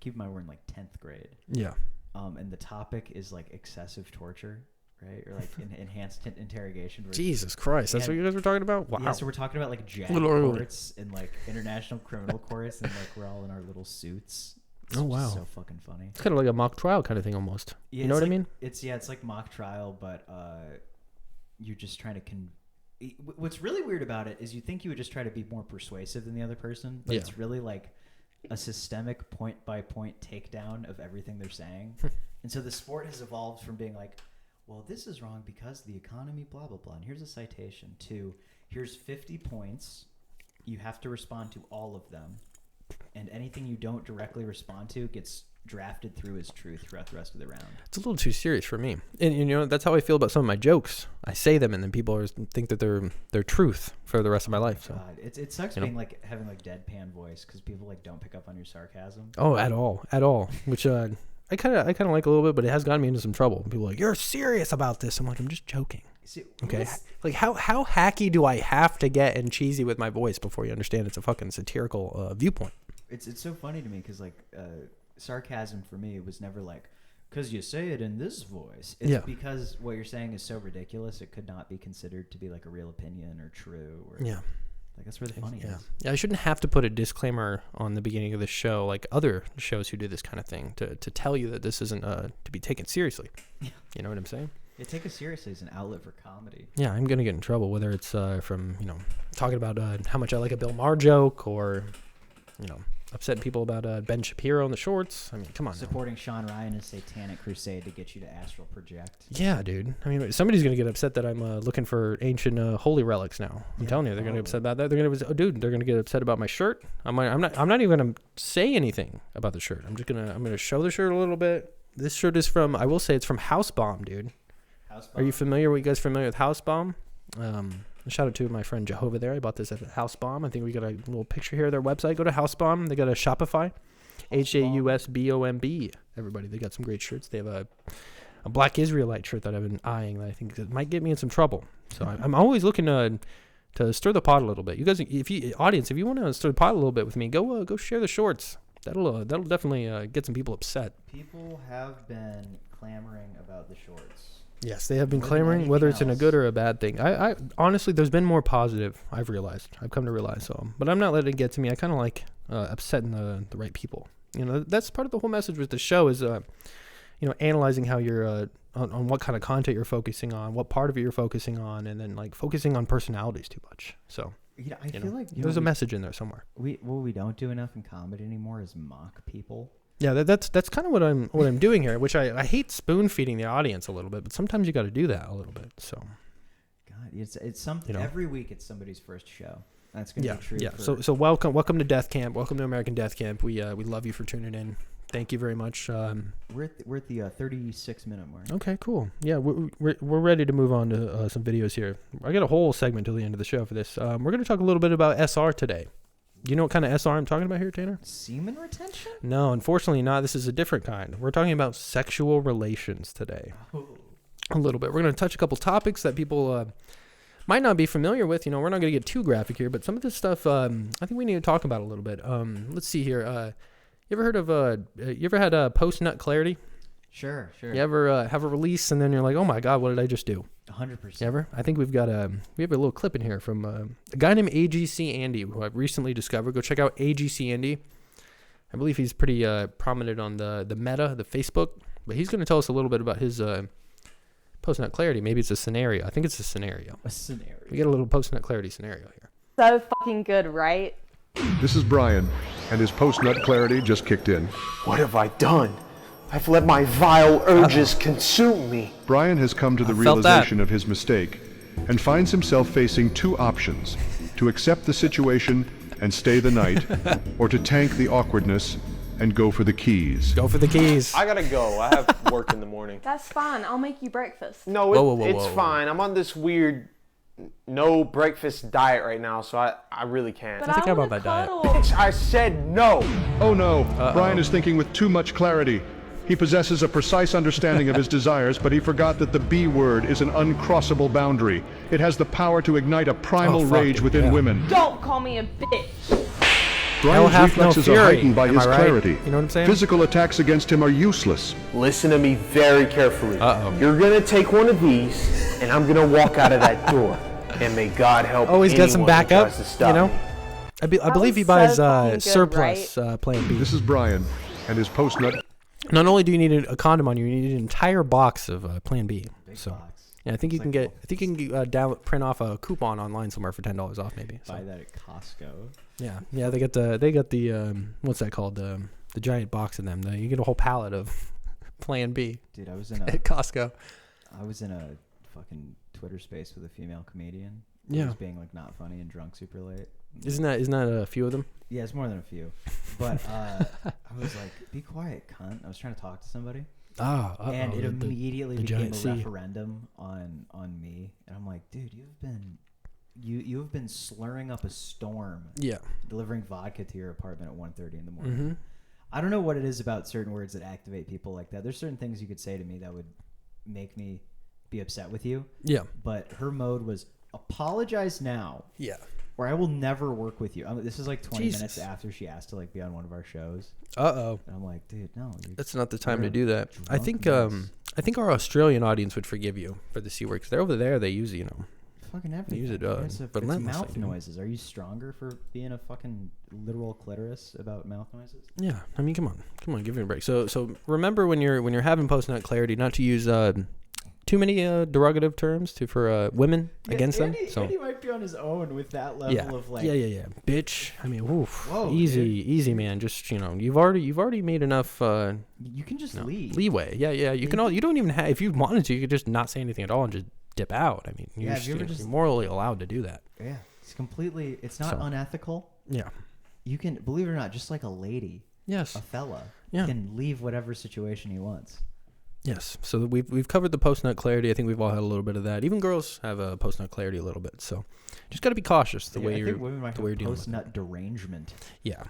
keep in mind we're in like 10th grade. Yeah. And the topic is like excessive torture. Right, or like enhanced interrogation. Jesus Christ, that's what you guys were talking about? Wow. Yeah, so we're talking about like JAG courts and like international criminal courts, and like we're all in our little suits. It's wow, so fucking funny. It's kind of like a mock trial kind of thing almost. Yeah, you know what like, I mean? It's like mock trial, but you're just trying to what's really weird about it is you think you would just try to be more persuasive than the other person, but it's really like a systemic point by point takedown of everything they're saying. And so the sport has evolved from being like, well, this is wrong because the economy, blah, blah, blah. And here's a citation to, here's 50 points. You have to respond to all of them. And anything you don't directly respond to gets drafted through as truth throughout the rest of the round. It's a little too serious for me. And you know, that's how I feel about some of my jokes. I say them and then people think that they're truth for the rest of my life. So God, it sucks being like having like deadpan voice because people like don't pick up on your sarcasm. Oh, at all. Which I kind of like a little bit, but it has gotten me into some trouble. People are like, you're serious about this. I'm like, I'm just joking. Okay, like how hacky do I have to get and cheesy with my voice before you understand it's a fucking satirical viewpoint? It's so funny to me because like sarcasm for me was never like because you say it in this voice. It's because what you're saying is so ridiculous it could not be considered to be like a real opinion or true. Or, like that's where the funny is. Yeah, I shouldn't have to put a disclaimer on the beginning of the show like other shows who do this kind of thing to tell you that this isn't to be taken seriously. Yeah. You know what I'm saying? Yeah, take it seriously as an outlet for comedy. Yeah, I'm going to get in trouble, whether it's from, talking about how much I like a Bill Maher joke or, upsetting people about Ben Shapiro and the shorts. I mean, come on. Supporting Sean Ryan's satanic crusade to get you to astral project. Yeah, dude. I mean, somebody's gonna get upset that I'm looking for ancient holy relics now. I'm telling you, they're gonna get upset about that. They're gonna get upset about my shirt. I'm not even gonna say anything about the shirt. I'm gonna show the shirt a little bit. This shirt is from, I will say, it's from House Bomb, dude. House Bomb. Are you familiar? Are you guys familiar with House Bomb? Shout out to my friend Jehovah there. I bought this at House Bomb. I think we got a little picture here of their website. Go to House Bomb. They got a Shopify. HAUSBOMB. Everybody, they got some great shirts. They have a Black Israelite shirt that I've been eyeing that I think that might get me in some trouble. So I'm always looking to stir the pot a little bit. You guys, if you want to stir the pot a little bit with me, go share the shorts. That'll definitely get some people upset. People have been clamoring about the shorts. Yes, they have been clamoring, whether it's in a good or a bad thing. I honestly, there's been more positive. I've come to realize so. But I'm not letting it get to me. I kind of like upsetting the right people. That's part of the whole message with the show is, analyzing how you're on what kind of content you're focusing on, what part of it you're focusing on, and then like focusing on personalities too much. So. I feel like there's a message in there somewhere. What we don't do enough in comedy anymore is mock people. Yeah, that's kind of what I'm doing here, which I hate spoon feeding the audience a little bit, but sometimes you got to do that a little bit. So, God, it's something. Every week it's somebody's first show. That's gonna be true. Yeah. So welcome to Deathcamp. Welcome to American Deathcamp. We love you for tuning in. Thank you very much. We're at the 36-minute mark. Okay, cool. Yeah, we're ready to move on to some videos here. I got a whole segment till the end of the show for this. We're going to talk a little bit about SR today. Do you know what kind of SR I'm talking about here, Tanner? Semen retention? No, unfortunately not. This is a different kind. We're talking about sexual relations today. Oh. A little bit. We're going to touch a couple topics that people might not be familiar with. We're not going to get too graphic here, but some of this stuff I think we need to talk about a little bit. Let's see here. You ever had a post-nut clarity? Sure. You ever have a release and then you're like, oh my God, what did I just do? 100%. Ever? I think we have a little clip in here from a guy named AGC Andy, who I've recently discovered. Go check out AGC Andy. I believe he's pretty prominent on the Meta, the Facebook, but he's going to tell us a little bit about his post-nut clarity. Maybe it's a scenario. I think it's a scenario. We get a little post-nut clarity scenario here. So fucking good, right? This is Brian, and his post-nut clarity just kicked in. What have I done? I've let my vile urges consume me. Brian has come to the realization of his mistake and finds himself facing two options: to accept the situation and stay the night, or to tank the awkwardness and go for the keys. Go for the keys. I gotta go. I have work in the morning. That's fine. I'll make you breakfast. No, it's fine. I'm on this weird no breakfast diet right now, so I really can't. But I think about that diet. I said no. Oh no, Brian is thinking with too much clarity. He possesses a precise understanding of his desires, but he forgot that the B word is an uncrossable boundary. It has the power to ignite a primal rage within women. Don't call me a bitch. Brian's reflexes are heightened by his clarity. You know what I'm saying? Physical attacks against him are useless. Listen to me very carefully. You're gonna take one of these, and I'm gonna walk out of that door. And may God help. Oh, he's got some backup. I believe he buys surplus right? Plan B. This is Brian and his post-nut. Not only do you need a condom on you, you need an entire box of Plan B. Big so, box. yeah, I think you can get. I think you can print off a coupon online somewhere for $10 off, maybe. So. Buy that at Costco. Yeah. They got the what's that called? The giant box of them. You get a whole pallet of Plan B. Dude, I was in at Costco. I was in a fucking Twitter space with a female comedian. Yeah. Who was being like not funny and drunk super late. Isn't that a few of them? Yeah, it's more than a few. But I was like, "Be quiet, cunt." I was trying to talk to somebody. And it immediately became a referendum on me. And I'm like, dude, you have been slurring up a storm. Yeah. Delivering vodka to your apartment at 1:30 in the morning. Mm-hmm. I don't know what it is about certain words that activate people like that. There's certain things you could say to me that would make me be upset with you. Yeah. But her mode was apologize now. Yeah. Or I will never work with you. This is like 20 minutes after she asked to like be on one of our shows. And I'm like, dude, no. That's not the time to do that. I think our Australian audience would forgive you for the C word because they're over there. They use fucking everything. They use it it's relentlessly. mouth noises. Are you stronger for being a fucking literal clitoris about mouth noises? Yeah. I mean, come on, give me a break. So remember when you're having post-nut clarity, not to use too many derogative terms for women against them. So Andy might be on his own with that level of like. Yeah. Bitch. I mean, oof. Whoa, easy, man. Just you've already made enough. You can just leave. Leeway. Yeah. You can. You don't even have. If you wanted to, you could just not say anything at all and just dip out. I mean, you're morally allowed to do that. Yeah, it's completely. It's not unethical. Yeah. You can, believe it or not, just like a lady. Yes. A fella. Yeah. Can leave whatever situation he wants. Yes. So we've covered the post nut clarity. I think we've all had a little bit of that. Even girls have a post nut clarity a little bit. So just got to be cautious the way you're dealing with post nut derangement. Yeah.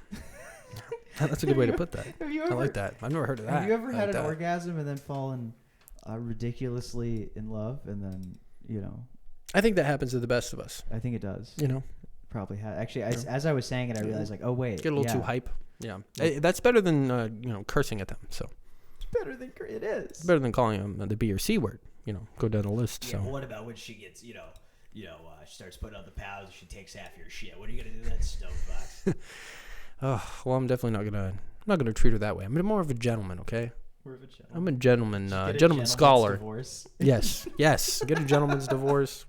That's a good way to put that. I like that. I've never heard of that. Have you ever had an orgasm and then fallen ridiculously in love and then, I think that happens to the best of us. I think it does. Probably had. Actually, as I was saying it, I realized like, oh wait. Get a little too hype. Yeah. That's better than, cursing at them. So. It's better than it is. It's better than calling them the B or C word. Go down the list. Yeah, so. But what about when she gets, she starts putting on the pounds, she takes half your shit. What are you gonna do to that stone fox? Well, I'm definitely not gonna treat her that way. I'm more of a gentleman, okay? More of a gentleman. I'm a gentleman, gentleman's scholar. Divorce. Yes. Get a gentleman's divorce.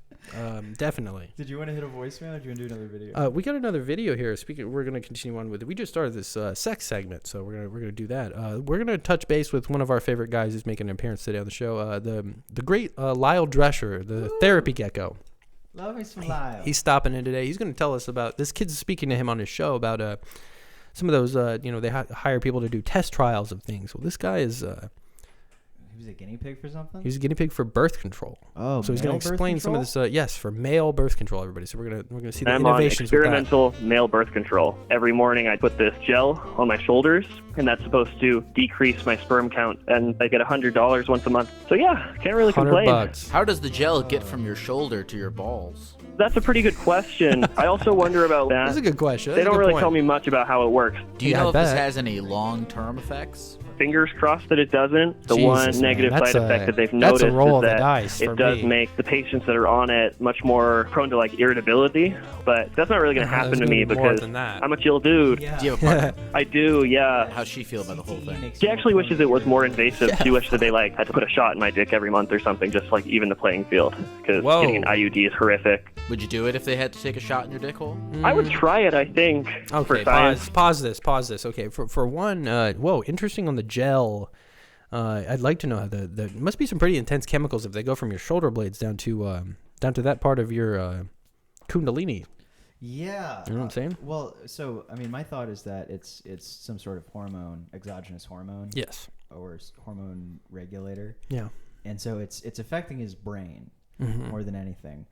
Definitely. Did you want to hit a voicemail or do you want to do another video? We got another video here. We're going to continue on with it. We just started this sex segment, so we're gonna do that. We're gonna touch base with one of our favorite guys who's making an appearance today on the show. The great Lyle Drescher, the therapy gecko. Love me some Lyle. He's stopping in today. He's going to tell us about this. Kid's speaking to him on his show about some of those. They hire people to do test trials of things. Well, this guy is. He was a guinea pig for something? He was a guinea pig for birth control. Oh, so he's going to explain some of this. Yes, for male birth control, everybody. So we're gonna see the I'm on innovations with that. experimental male birth control. Every morning I put this gel on my shoulders, and that's supposed to decrease my sperm count, and I get $100 once a month. So yeah, can't really complain. $100. How does the gel get from your shoulder to your balls? That's a pretty good question. I also wonder about that. That's a good question. They don't really tell me much about how it works. Do you know if this has any long-term effects? Fingers crossed that it doesn't. The Jesus, one negative man. side effect that they've That's noticed a roll is of the that dice for it does me. make the patients that are on it much more prone to like irritability. But that's not really going to happen There's to gonna me be more because than that. I'm a chill dude. Do you have a partner? I do, yeah. How's she feel about the whole thing? She actually wishes it was more invasive. She wished that they had to put a shot in my dick every month or something, just like even the playing field. Because getting an IUD is horrific. Would you do it if they had to take a shot in your dick hole? I would try it, I think. Okay, for science. pause this. Okay, for one, whoa, interesting on the gel. I'd like to know how the must be some pretty intense chemicals if they go from your shoulder blades down to that part of your kundalini. Yeah. You know what I'm saying? Well, so I mean, my thought is that it's some sort of hormone, exogenous hormone. Yes. Or hormone regulator. Yeah. And so it's affecting his brain more than anything.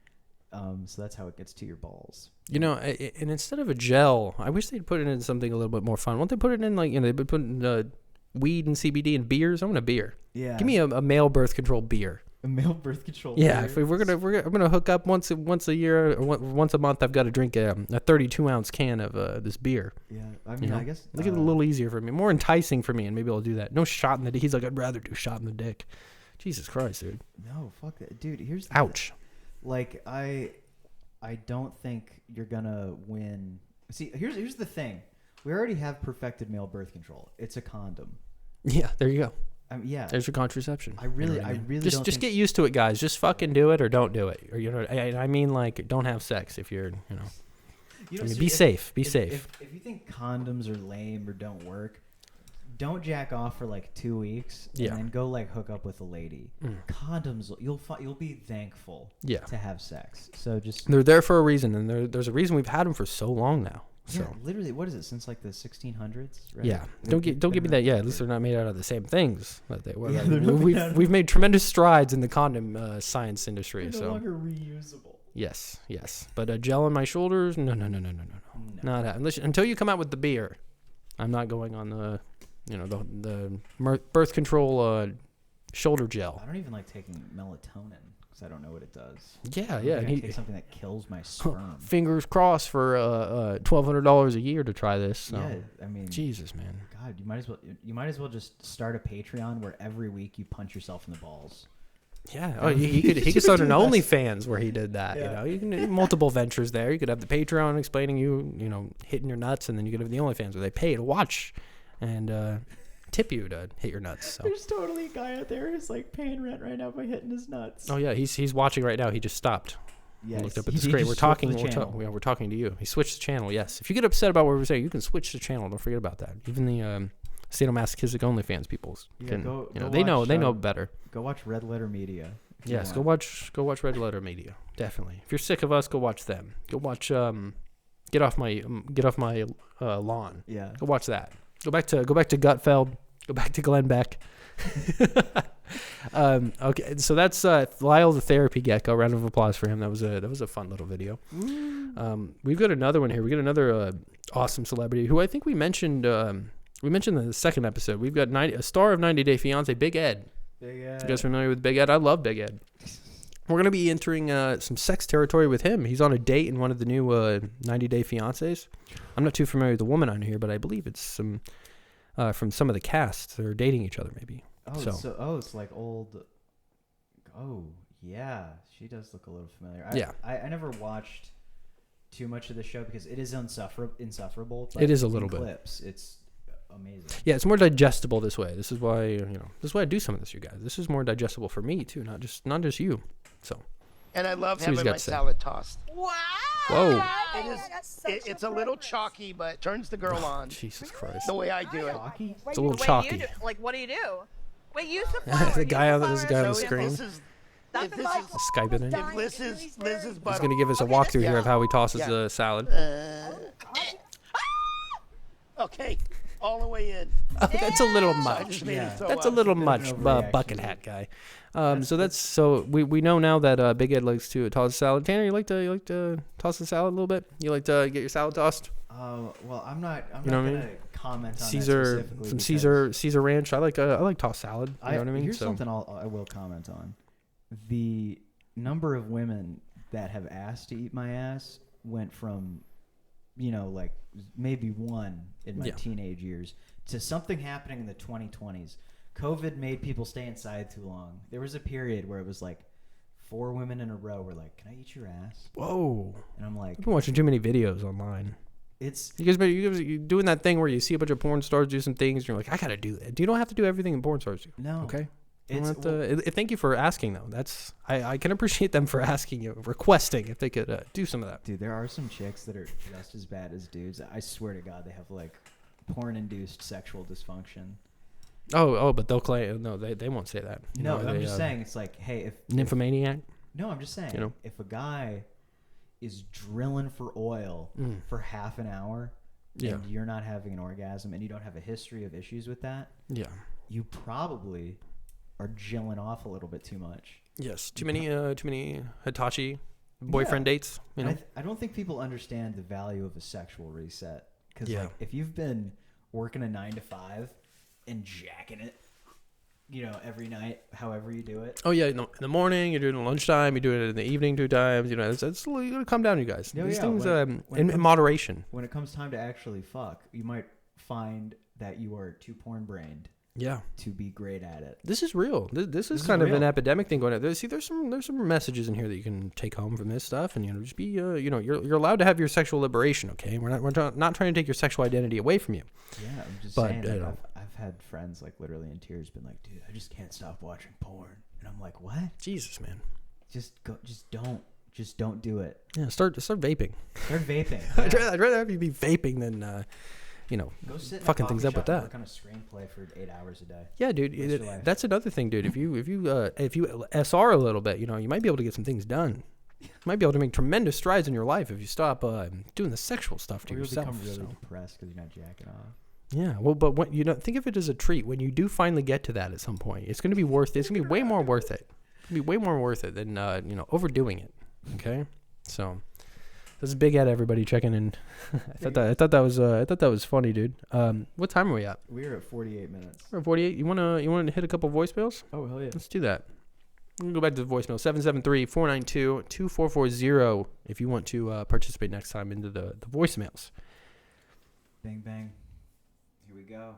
So that's how it gets to your balls. And instead of a gel, I wish they'd put it in something a little bit more fun. Won't they put it in they've been putting weed and CBD and beers? I want a beer. Yeah. Give me a male birth control beer. A male birth control. Yeah, beer? I'm gonna hook up once a year or once a month. I've got to drink a 32-ounce can of this beer. Yeah, I mean, I guess make it a little easier for me, more enticing for me, and maybe I'll do that. No shot in the dick. He's like, I'd rather do shot in the dick. Jesus Christ, dude. No, fuck that, dude. Here's ouch. I don't think you're gonna win. See, here's the thing. We already have perfected male birth control. It's a condom. Yeah, there you go. Yeah. There's your contraception. I really just get used to it, guys. Just fucking do it or don't do it. Or I mean, don't have sex if you're, be safe. Be safe. If you think condoms are lame or don't work, don't jack off for like 2 weeks and then go hook up with a lady. Condoms, you'll be thankful to have sex. So they're there for a reason, and there's a reason we've had them for so long now. So. Yeah, literally, what is it, since the 1600s? Right? Yeah, don't give me that. Yeah, at least they're not made out of the same things that they were. Yeah, we've made tremendous strides in the condom science industry. They're no longer reusable. Yes, but a gel on my shoulders? No. Not until you come out with the beer. I'm not going on the birth control shoulder gel. I don't even like taking melatonin. I don't know what it does. Yeah. I take something that kills my sperm. Fingers crossed for $1,200 a year to try this. So. Yeah, I mean, Jesus, man. God, you might as well just start a Patreon where every week you punch yourself in the balls. Yeah. He could start an OnlyFans where he did that. Yeah. You can do multiple ventures there. You could have the Patreon explaining hitting your nuts, and then you could have the OnlyFans where they pay to watch, and tip you to hit your nuts. So. There's totally a guy out there who's like paying rent right now by hitting his nuts. Oh yeah, he's watching right now. He just stopped. Yes, Looked up at the he screen. just We're talking. switched the channel. We're talking to you. He switched the channel. Yes. If you get upset about what we're saying, you can switch the channel. Don't forget about that. Even the sadomasochistic OnlyFans people can. Go they watch, know better. Go watch Red Letter Media. Yes. Go watch Red Letter Media. Definitely. If you're sick of us, go watch them. Go watch Get Off My Lawn. Yeah. Go watch that. Go back to Gutfeld. Go back to Glenn Beck. Okay, so that's Lyle the Therapy Gecko. Round of applause for him. That was a fun little video. We've got another one here. We got another awesome celebrity who I think we mentioned. We mentioned in the second episode. We've got a star of 90 Day Fiance, Big Ed. Big Ed. You guys familiar with Big Ed? I love Big Ed. We're gonna be entering some sex territory with him. He's on a date in one of the new 90 Day Fiancés. I'm not too familiar with the woman on here, but I believe it's some from some of the cast. They're dating each other, maybe. Oh, it's like old. Oh, yeah. She does look a little familiar. I never watched too much of the show because it is insufferable. But it is a little bit. Clips, it's amazing. Yeah, it's more digestible this way. This is why this is why I do some of this, you guys. This is more digestible for me too, not just you. So. And I love That's what he's having got my to say. salad tossed. Wow. Whoa. It's a little chalky, but turns the girl on. Jesus Christ. The way I do it. It's a little chalky. Like, what do you do? Wait, use the There's flour. a guy on the So screen. If this is Skyping in. if Liz's He's butt. going to give us a walkthrough here of how he tosses Yeah. the salad. Okay, all the way in. That's a little So I much. just made it throw That's a up. little much, bucket hat guy. So we know now that Big Ed likes to toss a salad. Tanner, you like to toss the salad a little bit? You like to get your salad tossed? Well, I'm not You know what I gonna mean? comment on Caesar, that specifically. some Caesar Ranch. I like tossed salad. You know what I mean? Here's something I will comment on. The number of women that have asked to eat my ass went from, like maybe one in my teenage years to something happening in the 2020s. COVID made people stay inside too long. There was a period where it was like 4 women in a row were like, "Can I eat your ass?" Whoa. And I'm like, I've been watching too many videos online. It's you guys you doing that thing where you see a bunch of porn stars do some things and you're like, I gotta do that. You don't have to do everything in porn stars do. No. Okay. Thank you for asking though. I can appreciate them for asking you, requesting if they could do some of that. Dude, there are some chicks that are just as bad as dudes. I swear to God, they have like porn-induced sexual dysfunction. Oh, but they'll claim they won't say that. I'm just saying it's like, hey, if nymphomaniac. No, I'm just saying if a guy is drilling for oil for half an hour and you're not having an orgasm and you don't have a history of issues with that, you probably are jilling off a little bit too much. Yes, too many Hitachi boyfriend dates. I don't think people understand the value of a sexual reset because like if you've been working a 9 to 5 and jacking it, every night, however you do it. Oh yeah, in the morning, you're doing it at lunchtime, you're doing it in the evening 2 times. It's you gotta calm down, you guys. These things in moderation. When it comes time to actually fuck, you might find that you are too porn brained. Yeah. To be great at it. This is real. This is kind of an epidemic thing going on. See, there's some messages in here that you can take home from this stuff, and just be you're allowed to have your sexual liberation. Okay, we're not trying to take your sexual identity away from you. Yeah, I'm just saying. Like, I've had friends like literally in tears, been like, dude, I just can't stop watching porn, and I'm like, what? Jesus, man. Just don't do it. Yeah, start vaping. Start vaping. Yeah. I'd rather have you be vaping than go sit in fucking a things up with that. Work on a screenplay for 8 hours a day. Yeah, dude. That's another thing, dude. If you SR a little bit, you might be able to get some things done. You might be able to make tremendous strides in your life if you stop doing the sexual stuff to yourself. You'll become really depressed because you're not jacking off. Yeah, well, but think of it as a treat. When you do finally get to that at some point, it's going to be worth it. It's going to be way more worth it. It's going to be way more worth it than overdoing it. Okay, so this is Big Ed. Everybody checking in. I thought that was funny, dude. What time are we at? We're at 48 minutes. We're at 48. You wanna hit a couple voicemails? Oh hell yeah! Let's do that. We're gonna go back to the voicemail 773-492-2440 if you want to participate next time into the voicemails. Bang bang. Here we go.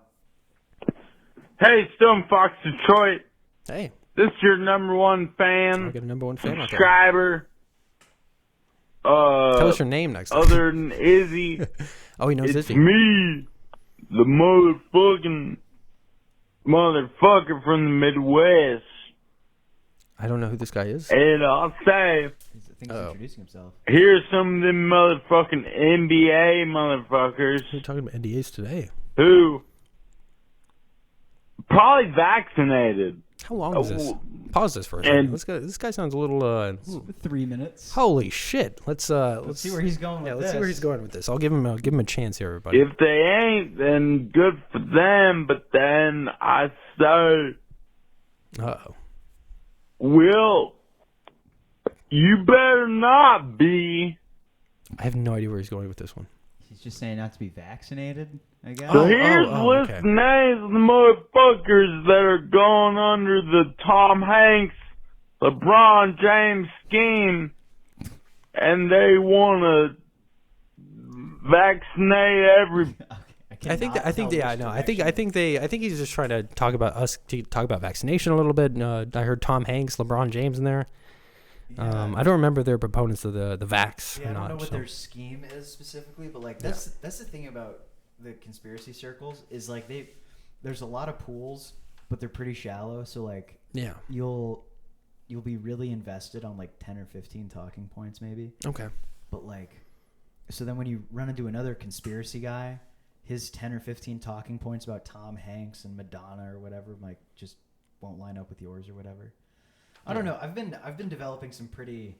Hey, Stone Fox Detroit. Hey. This is your number one fan. I got a number one fan out there. Subscriber. Tell us your name next time. Other than Izzy. Oh, he knows it's Izzy. Me, the motherfucking motherfucker from the Midwest. I don't know who this guy is. And I'll say, He's introducing himself. here's some of them motherfucking NBA motherfuckers. We're talking about NDAs today. Who probably vaccinated. How long is this? Pause this for a second. This guy sounds a little. 3 minutes. Holy shit! Let's see where he's going with let's see where he's going with this. I'll give him a chance here, everybody. If they ain't, then good for them. But then I say, Uh-oh. Will, you better not be. I have no idea where he's going with this one. He's just saying not to be vaccinated, I guess. So here's a list of names of the motherfuckers that are going under the Tom Hanks, LeBron James scheme, and they want to vaccinate every. I think he's just trying to talk about vaccination a little bit. I heard Tom Hanks, LeBron James in there. Yeah. I don't remember their proponents of the vax. Yeah, I don't know what their scheme is specifically, but like that's the thing about the conspiracy circles is like there's a lot of pools, but they're pretty shallow. So like you'll be really invested on like 10 or 15 talking points maybe. Okay. But like, so then when you run into another conspiracy guy, his 10 or 15 talking points about Tom Hanks and Madonna or whatever like just won't line up with yours or whatever. I don't know. I've been developing some pretty,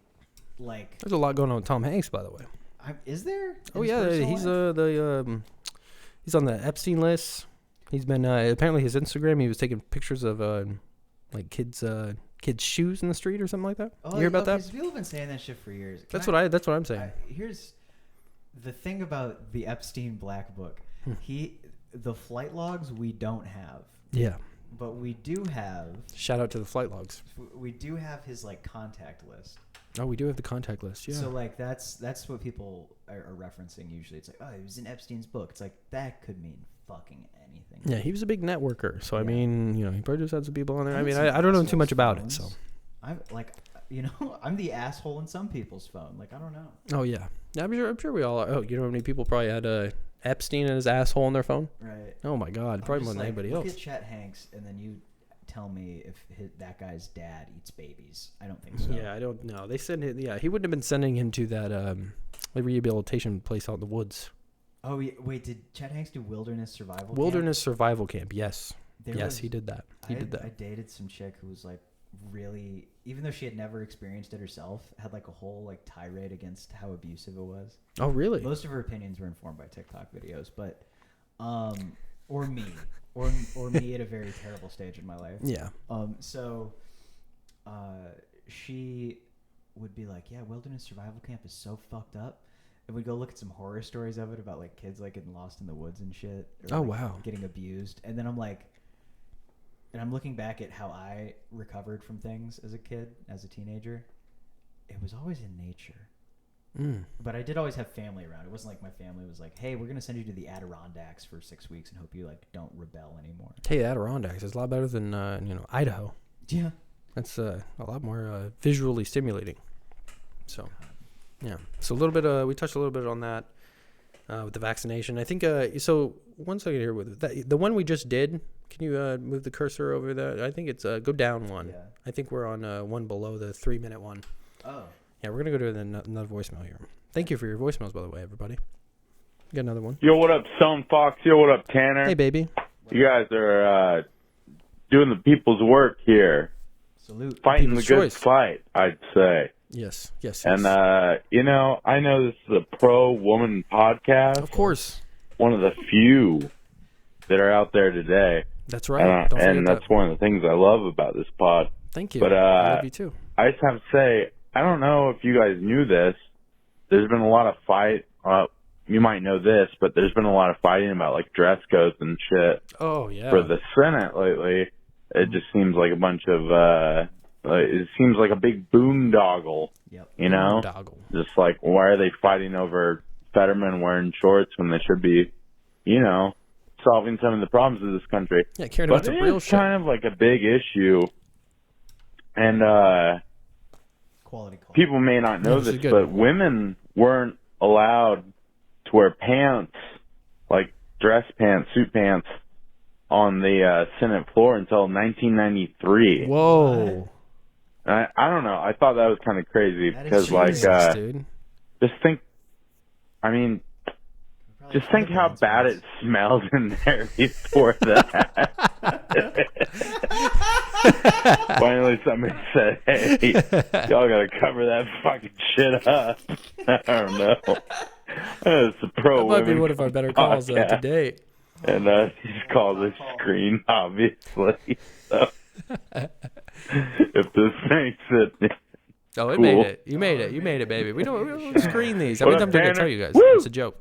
like. There's a lot going on with Tom Hanks, by the way. Is there? Oh yeah, he's he's on the Epstein list. He's been apparently his Instagram. He was taking pictures of like kids' shoes in the street or something like that. Oh, you hear about that? People have been saying that shit for years. That's what I'm saying. Here's the thing about the Epstein Black Book. The flight logs we don't have. Yeah. But we do have. Shout out to the flight logs. We do have his like contact list. Oh, we do have the contact list. Yeah. So like that's what people are referencing usually. It's like, oh, it was in Epstein's book. It's like that could mean fucking anything. Yeah, he was a big networker. So I mean, he probably just had some people on there. I mean, I don't know too much about it. So I'm like, I'm the asshole in some people's phone. Like I don't know. Oh yeah, I'm sure we all are. Oh, you know how many people probably had Epstein and his asshole on their phone? Right. Oh my God, probably more than anybody else. Look at Chet Hanks, and then you tell me if that guy's dad eats babies. I don't think so. Yeah, I don't know. They said he wouldn't have been sending him to that rehabilitation place out in the woods. Oh wait, did Chet Hanks do wilderness survival? Survival camp? Yes, he did that. He did that. I dated some chick who was like really, even though she had never experienced it herself, had like a whole like tirade against how abusive it was. Oh really? Most of her opinions were informed by TikTok videos, but or me at a very terrible stage in my life. Yeah. So she would be like, yeah, wilderness survival camp is so fucked up. And we'd go look at some horror stories of it about like kids like getting lost in the woods and shit. Or, wow. Getting abused. And then I'm like, and I'm looking back at how I recovered from things as a kid, as a teenager. It was always in nature. But I did always have family around. It wasn't like my family was like, hey, we're going to send you to the Adirondacks for 6 weeks and hope you like don't rebel anymore. Hey, Adirondacks is a lot better than Idaho. Yeah. That's a lot more visually stimulating. So, yeah. So a little bit, we touched a little bit on that with the vaccination. I think, so one second here with that, the one we just did, can you move the cursor over there? I think it's go down one. Yeah. I think we're on one below the 3-minute one. Oh. Yeah, we're going to go to another voicemail here. Thank you for your voicemails, by the way, everybody. Got another one. Yo, what up, Stone Fox? Yo, what up, Tanner? Hey, baby. You guys are doing the people's work here. Salute. Fighting the good fight, I'd say. Yes. And, I know this is a pro-woman podcast. Of course. One of the few that are out there today. That's right. And that's one of the things I love about this pod. Thank you. But I love you too. I just have to say, I don't know if you guys knew this. There's been a lot of fight. You might know this, but there's been a lot of fighting about like dress codes and shit. Oh yeah. For the Senate lately, it just seems like a bunch of. It seems like a big boondoggle. Yep. You know, just like why are they fighting over Fetterman wearing shorts when they should be, solving some of the problems of this country? Yeah, caring about the real shit. It's kind of like a big issue, and quality call. People may not know this, but women weren't allowed to wear pants, like dress pants, suit pants, on the Senate floor until 1993. Whoa. I don't know. I thought that was kind of crazy because, Jesus, dude. just think. I mean, just think how bad it smelled in there before that. Finally, somebody said, "Hey, y'all gotta cover that fucking shit up." I don't know. It's a pro. That might be one of our better calls to date. And he's called the screen, obviously. So, if this makes it. Oh, it cool. made it. You made it. You made it, baby. We don't screen these. What Every up, time I Tanner? tell you guys, Woo! it's a joke.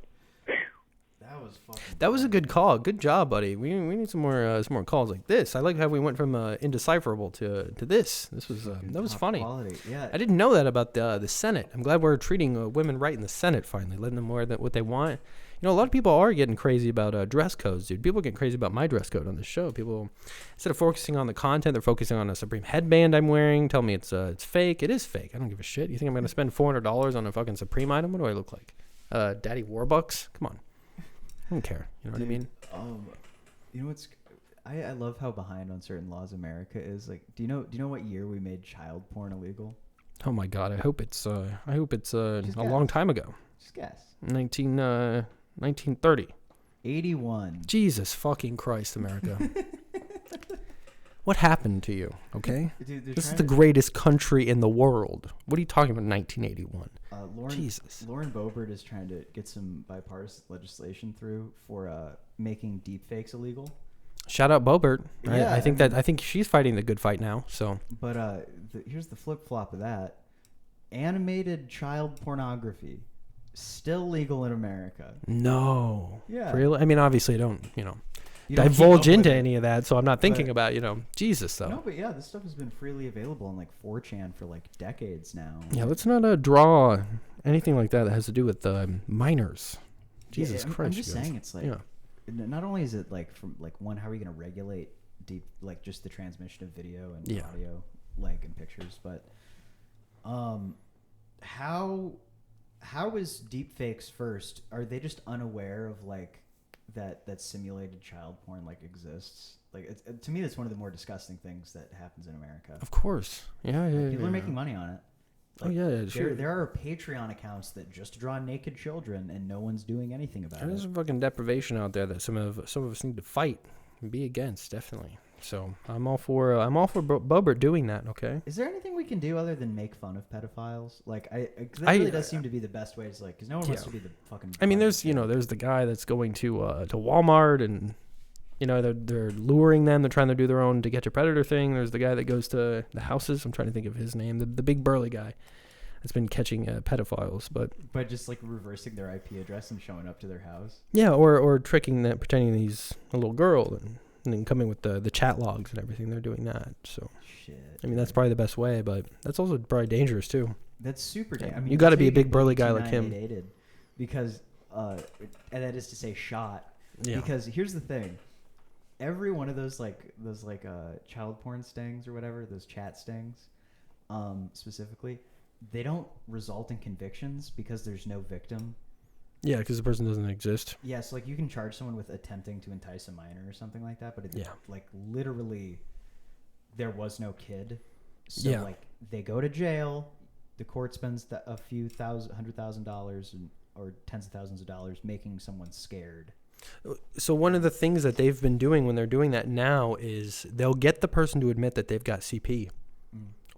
That was a good call. Good job, buddy. We need some more calls like this. I like how we went from indecipherable to this. This was that was funny. Quality. Yeah. I didn't know that about the Senate. I'm glad we're treating women right in the Senate finally, letting them wear what they want. You know, a lot of people are getting crazy about dress codes, dude. People are getting crazy about my dress code on this show. People, instead of focusing on the content, they're focusing on a Supreme headband I'm wearing. Tell me it's fake. It is fake. I don't give a shit. You think I'm going to spend $400 on a fucking Supreme item? What do I look like? Daddy Warbucks? Come on. I don't care. You know what I mean? You know what's... I love how behind on certain laws America is. Like, do you know what year we made child porn illegal? Oh my God! I hope it's a long time ago. Just guess. 1930. 81. Jesus fucking Christ, America. What happened to you? Okay, Dude, this is the greatest country in the world. What are you talking about? 1981. Jesus. Lauren Boebert is trying to get some bipartisan legislation through for making deepfakes illegal. Shout out Boebert. Yeah, I think she's fighting the good fight now. So, but here's the flip flop of that: animated child pornography still legal in America. No. Yeah. Really? I mean, obviously, I don't You don't divulge keep up into with it. any of that, so I'm not thinking But- about Jesus though. No, but yeah, this stuff has been freely available on like 4chan for like decades now. Yeah, let's not draw anything like that has to do with minors. Jesus I'm Christ! just you guys. saying, it's like not only is it like from like one, how are we going to regulate like just the transmission of video and audio, like and pictures, but how is deepfakes first? Are they just unaware of like that simulated child porn like exists? Like to me, that's one of the more disgusting things that happens in America. Of course, People are making money on it. Oh yeah, sure. There are Patreon accounts that just draw naked children, and no one's doing anything about it. There's some fucking deprivation out there that some of us need to fight and be against, definitely. So I'm all for Boebert doing that. Okay. Is there anything we can do other than make fun of pedophiles? Like, cause that really does seem to be the best way. Is like, because no one wants to be the fucking. I mean, there's the guy that's going to Walmart and they're luring them. They're trying to do their own To Catch a Predator thing. There's the guy that goes to the houses. I'm trying to think of his name. The big burly guy that's been catching pedophiles, but by just like reversing their IP address and showing up to their house. Yeah, or tricking that, pretending he's a little girl and then coming with the chat logs and everything. They're doing that. So shit. I mean, that's probably the best way, but that's also probably dangerous too. That's super dangerous. Yeah. I mean, You got to be a big burly guy like him. Because, and that is to say, shot. Yeah. Because here's the thing: every one of those child porn stings or whatever, those chat stings, specifically, they don't result in convictions because there's no victim. Yeah, because the person doesn't exist. Yeah, so like you can charge someone with attempting to entice a minor or something like that, but like literally, there was no kid. So like they go to jail, the court spends a few $100,000 or tens of thousands of dollars making someone scared. So one of the things that they've been doing when they're doing that now is they'll get the person to admit that they've got CP.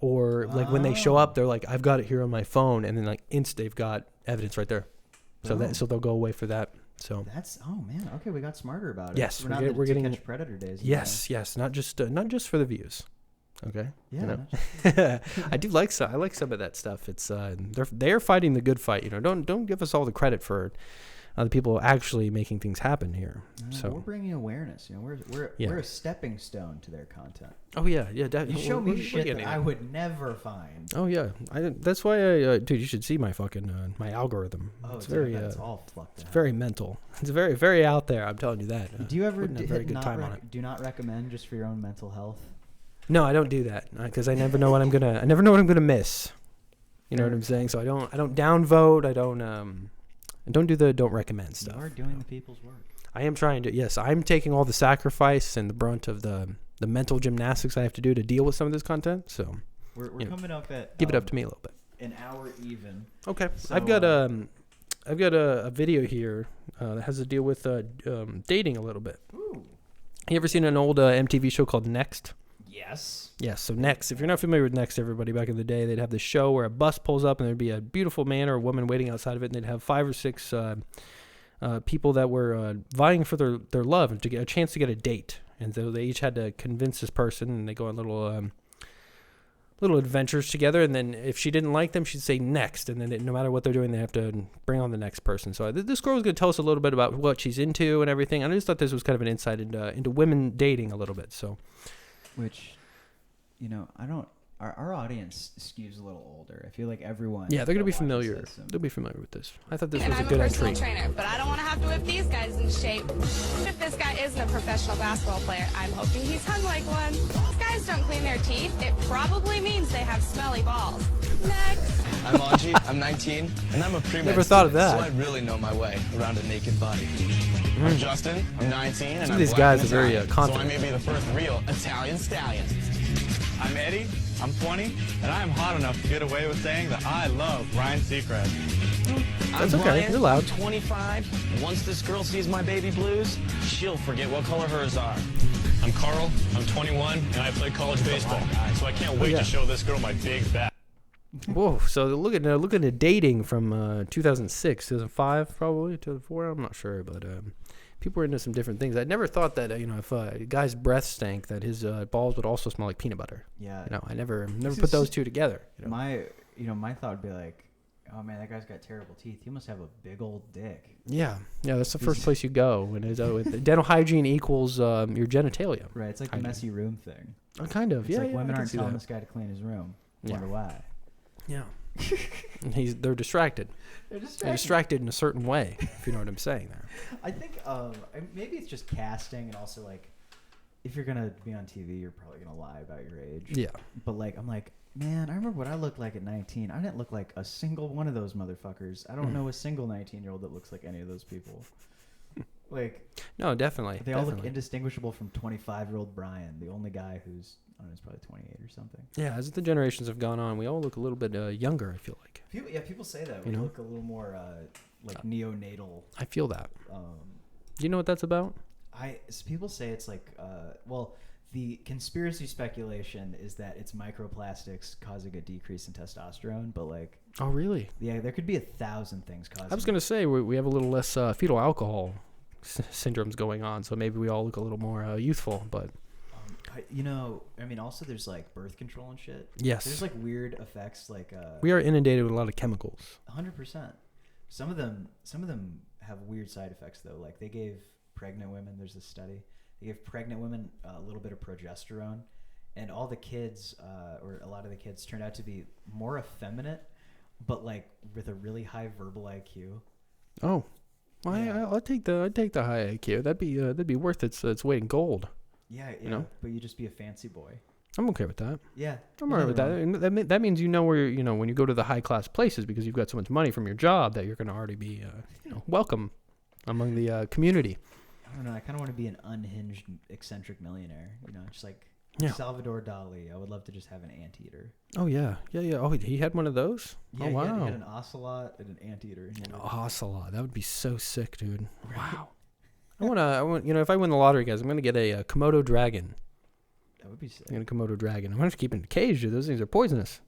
Or like when they show up, they're like, I've got it here on my phone, and then like they've got evidence right there. So so they'll go away for that. So that's man. Okay, we got smarter about it. Yes, we're getting To Catch Predator days. Yes, not just for the views. Okay. Yeah. I like some of that stuff. It's they're fighting the good fight. Don't give us all the credit for the people actually making things happen here. So we're bringing awareness. We're a stepping stone to their content. Oh yeah. You show me shit that I would never find. Oh yeah, that's why dude, you should see my fucking my algorithm. Oh, it's very it's all fucked up. It's very mental. It's very very out there. I'm telling you that. Do you ever have very good time on it? Do not recommend just for your own mental health? No, I don't do that because I never know what I'm gonna miss. You know what I'm saying? So I don't downvote. I don't do the don't recommend stuff. You are doing the people's work. I am trying to. Yes, I'm taking all the sacrifice and the brunt of the mental gymnastics I have to do to deal with some of this content. So we're coming up at give it up to me a little bit. An hour even. Okay, so, I've got a video here that has to deal with dating a little bit. Ooh. You ever seen an old MTV show called Next? Yes. Yes. So Next, if you're not familiar with Next, everybody, back in the day, they'd have this show where a bus pulls up and there'd be a beautiful man or a woman waiting outside of it, and they'd have 5 or 6 people that were vying for their love and to get a chance to get a date. And so they each had to convince this person, and they go on little adventures together. And then if she didn't like them, she'd say next. And then no matter what they're doing, they have to bring on the next person. So this girl was going to tell us a little bit about what she's into and everything. And I just thought this was kind of an insight into women dating a little bit. So, which, I don't. Our audience skews a little older. I feel like everyone. Yeah, they're going to be familiar. They'll be familiar with this. I thought this was a good I'm a entry. personal trainer, but I don't want to have to whip these guys in shape. If this guy isn't a professional basketball player, I'm hoping he's hung like one. These guys don't clean their teeth. It probably means they have smelly balls. Next. I'm Anji, I'm 19, and I'm a pre-med Never thought of that. so I really know my way around a naked body. I'm Justin, I'm 19, and Some I'm of these black guys and are very Italian, confident. so I may be the first real Italian stallion. I'm Eddie, I'm 20, and I'm hot enough to get away with saying that I love Ryan Seacrest. That's I'm okay, Brian, you're loud. I'm 25, and once this girl sees my baby blues, she'll forget what color hers are. I'm Carl, I'm 21, and I play college baseball, so I can't wait to show this girl my big bat. Whoa! So look at dating from 2006, 2005, probably 2004. I'm not sure, but people were into some different things. I never thought that if a guy's breath stank, that his balls would also smell like peanut butter. Yeah. I never put those two together. My thought would be like, oh man, that guy's got terrible teeth. He must have a big old dick. Yeah. That's the first place you go when dental hygiene equals your genitalia. Right. It's like the messy room thing. Kind of. It's Yeah. like women I aren't can see telling that. this guy to clean his room. Yeah. Wonder why. Yeah. They're distracted. They're distracted in a certain way, if you know what I'm saying there. I think maybe it's just casting, and also like if you're gonna be on TV, you're probably gonna lie about your age. Yeah. But I'm like, man, I remember what I looked like at 19. I didn't look like a single one of those motherfuckers. I don't know a single 19-year-old that looks like any of those people. No, definitely. They all look indistinguishable from 25-year-old Brian, the only guy who's, I don't know, he's probably 28 or something. Yeah, as the generations have gone on, we all look a little bit younger, I feel like. People say that. We look a little more neonatal. I feel that. Do you know what that's about? People say it's like, the conspiracy speculation is that it's microplastics causing a decrease in testosterone, but oh, really? Yeah, there could be 1,000 things causing. I was gonna say we have a little less fetal alcohol syndromes going on, so maybe we all look a little more youthful. But also there's birth control and shit. Yes, there's weird effects we are inundated with a lot of chemicals. 100%. Some of them have weird side effects though. They gave pregnant women. There's this study. They gave pregnant women a little bit of progesterone, and all the kids, or a lot of the kids, turned out to be more effeminate, but with a really high verbal IQ. Oh, well, yeah. I'll take the high IQ. That'd be worth its weight in gold. Yeah, but you just be a fancy boy. I'm okay with that. Yeah, I'm alright with that. And that means where when you go to the high class places because you've got so much money from your job that you're going to already be welcome among the community. I don't know. I kind of want to be an unhinged, eccentric millionaire. Just Salvador Dali. I would love to just have an anteater. Oh yeah. Oh, he had one of those. Yeah, oh wow. He had an ocelot and an anteater. An ocelot. That would be so sick, dude. Wow. I want. If I win the lottery, guys, I'm gonna get a Komodo dragon. That would be sick. I'm gonna Komodo dragon. I'm gonna keep it in a cage, dude. Those things are poisonous.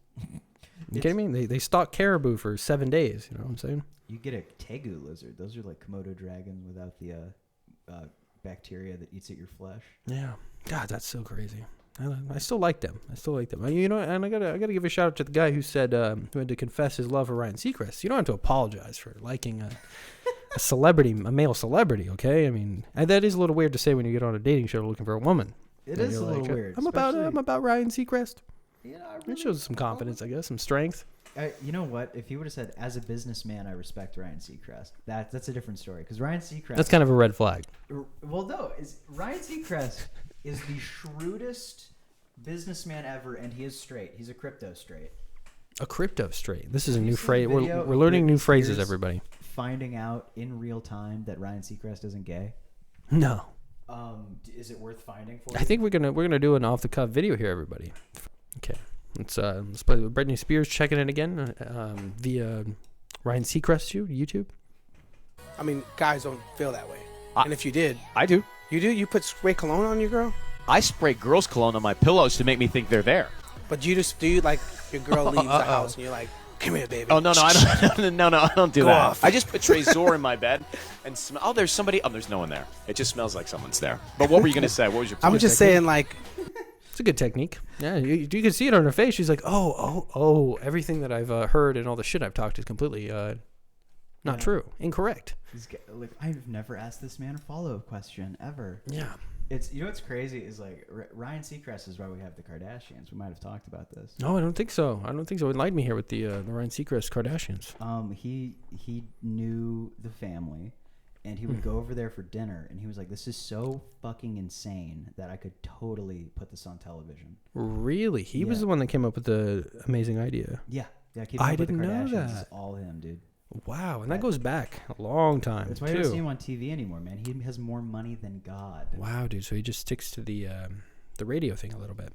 You kidding me? They stalk caribou for 7 days. You know what I'm saying? You get a tegu lizard. Those are like Komodo dragons without the bacteria that eats at your flesh. Yeah. God, that's so crazy. I still like them. And I gotta give a shout out to the guy who said who had to confess his love for Ryan Seacrest. You don't have to apologize for liking a celebrity, a male celebrity. Okay, I mean that is a little weird to say when you get on a dating show looking for a woman. It is a little weird. I'm about Ryan Seacrest. It shows some confidence, I guess, some strength. You know what? If he would have said, "As a businessman, I respect Ryan Seacrest," that's a different story. Because Ryan Seacrest, that's kind of a red flag. Well, no, Ryan Seacrest is the shrewdest businessman ever, and he is straight. He's a crypto straight. A crypto straight. This is a new phrase. We're learning new phrases, everybody. Finding out in real time that Ryan Seacrest isn't gay. No. Is it worth finding for you? I think we're gonna do an off the cuff video here, everybody. Okay, let's play with Britney Spears checking in again via Ryan Seacrest YouTube. I mean, guys don't feel that way, and if you did, I do. You do? You put spray cologne on your girl? I spray girls' cologne on my pillows to make me think they're there. But do you like your girl leaves the house and you're like, come here, baby. Oh no, I don't. No, I don't do Go that. off. I just put Trezor in my bed and smell. Oh, there's somebody. Oh, there's no one there. It just smells like someone's there. But what were you gonna say? What was your? I'm just saying, like, it's a good technique. Yeah, you can see it on her face. She's like, oh, everything that I've heard and all the shit I've talked is completely not true, incorrect. Like, I've never asked this man a follow-up question ever. Yeah. It's what's crazy is like Ryan Seacrest is why we have the Kardashians. We might have talked about this. No, I don't think so. Enlighten me here with the Ryan Seacrest Kardashians. He knew the family, and he would go over there for dinner, and he was like, "This is so fucking insane that I could totally put this on television." Really? He was the one that came up with the amazing idea. Yeah. I didn't know that. Is all him, dude. Wow, and that goes back a long time. That's why you don't see him on TV anymore, man. He has more money than God. Wow, dude. So he just sticks to the radio thing a little bit.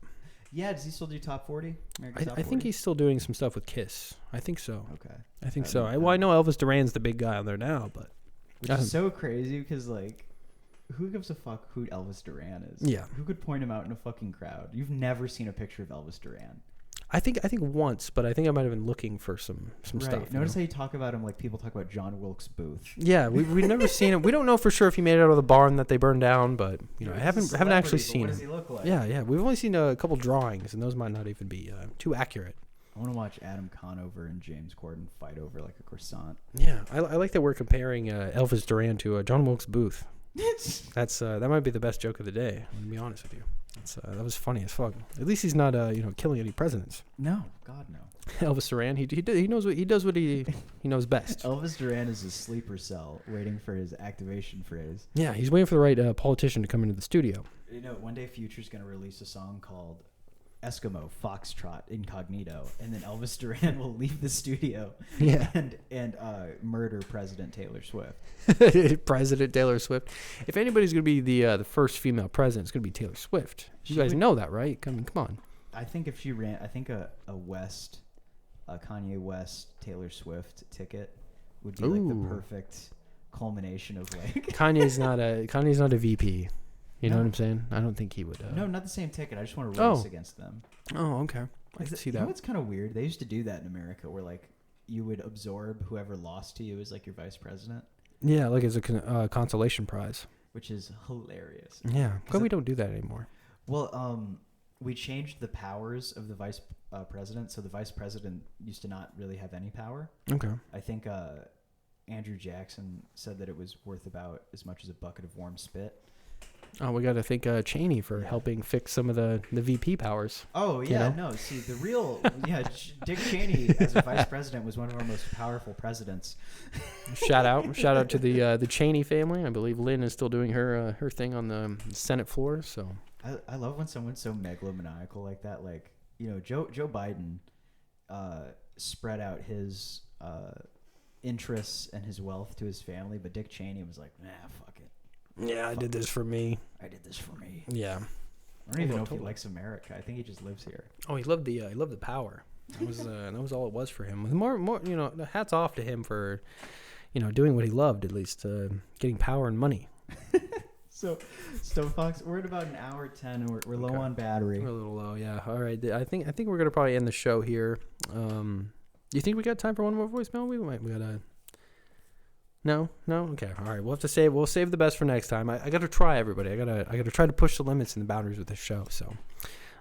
Yeah, does he still do Top 40? I think he's still doing some stuff with Kiss. I think so. Okay. I think so. I know Elvis Duran's the big guy on there now, but which is so crazy because like, who gives a fuck who Elvis Duran is? Yeah. Who could point him out in a fucking crowd? You've never seen a picture of Elvis Duran. I think once, but I think I might have been looking for some stuff. Notice how you talk about him like people talk about John Wilkes Booth. Yeah, we've never seen him. We don't know for sure if he made it out of the barn that they burned down, but I haven't actually seen him. What does he look like? Yeah. We've only seen a couple drawings, and those might not even be too accurate. I want to watch Adam Conover and James Corden fight over like a croissant. Yeah, I like that we're comparing Elvis Duran to John Wilkes Booth. That might be the best joke of the day. I'm gonna be honest with you. That was funny as fuck. At least he's not killing any presidents. No, God no. Elvis Duran, he knows what he knows best. Elvis Duran is a sleeper cell waiting for his activation phrase. Yeah, he's waiting for the right politician to come into the studio. You know, one day Future's gonna release a song called Eskimo Foxtrot Incognito, and then Elvis Duran will leave the studio and murder President Taylor Swift. President Taylor Swift. If anybody's going to be the first female president, it's going to be Taylor Swift. You guys know that, right? Come on. I think if she ran, I think a Kanye West Taylor Swift ticket would be like the perfect culmination of like. Kanye's not a VP. You know what I'm saying? I don't think he would. No, not the same ticket. I just want to race against them. Oh, okay. I can see that. You know what's kind of weird? They used to do that in America, where like you would absorb whoever lost to you as like your vice president. Yeah, like as a consolation prize. Which is hilarious. Yeah, but we don't do that anymore. Well, we changed the powers of the vice president, so the vice president used to not really have any power. Okay. I think Andrew Jackson said that it was worth about as much as a bucket of warm spit. Oh, we got to thank Cheney for helping fix some of the VP powers. Oh, yeah, no. See, the real, Dick Cheney as a vice president was one of our most powerful presidents. Shout out to the Cheney family. I believe Lynn is still doing her thing on the Senate floor. So I love when someone's so megalomaniacal like that. Like, Joe Biden spread out his interests and his wealth to his family, but Dick Cheney was like, nah, fuck it. Yeah, I did this for me. Yeah. I don't even know if he likes America. I think he just lives here. Oh, he loved the power. That was all it was for him. More, hats off to him for, doing what he loved, at least getting power and money. So, Stone Fox, we're at about an hour 10, and we're low on battery. We're a little low, yeah. All right, I think we're gonna probably end the show here. Do you think we got time for one more voicemail? We gotta. No. Okay. All right. We'll save the best for next time. I got to try, everybody. I gotta try to push the limits and the boundaries with this show. So,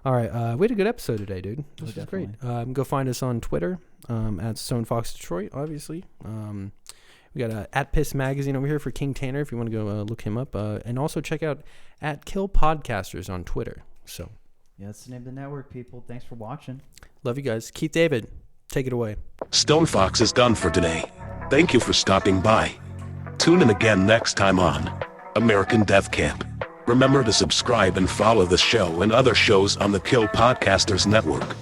all right. We had a good episode today, dude. This was great. Go find us on Twitter at Stone Fox Detroit. Obviously. We got at Piss Magazine over here for King Tanner if you want to go look him up. And also check out at Kill Podcasters on Twitter. So. Yeah, that's the name of the network, people. Thanks for watching. Love you guys. Keith David, take it away. Stone Fox is done for today. Thank you for stopping by. Tune in again next time on American Deathcamp. Remember to subscribe and follow the show and other shows on the Kill Podcasters Network.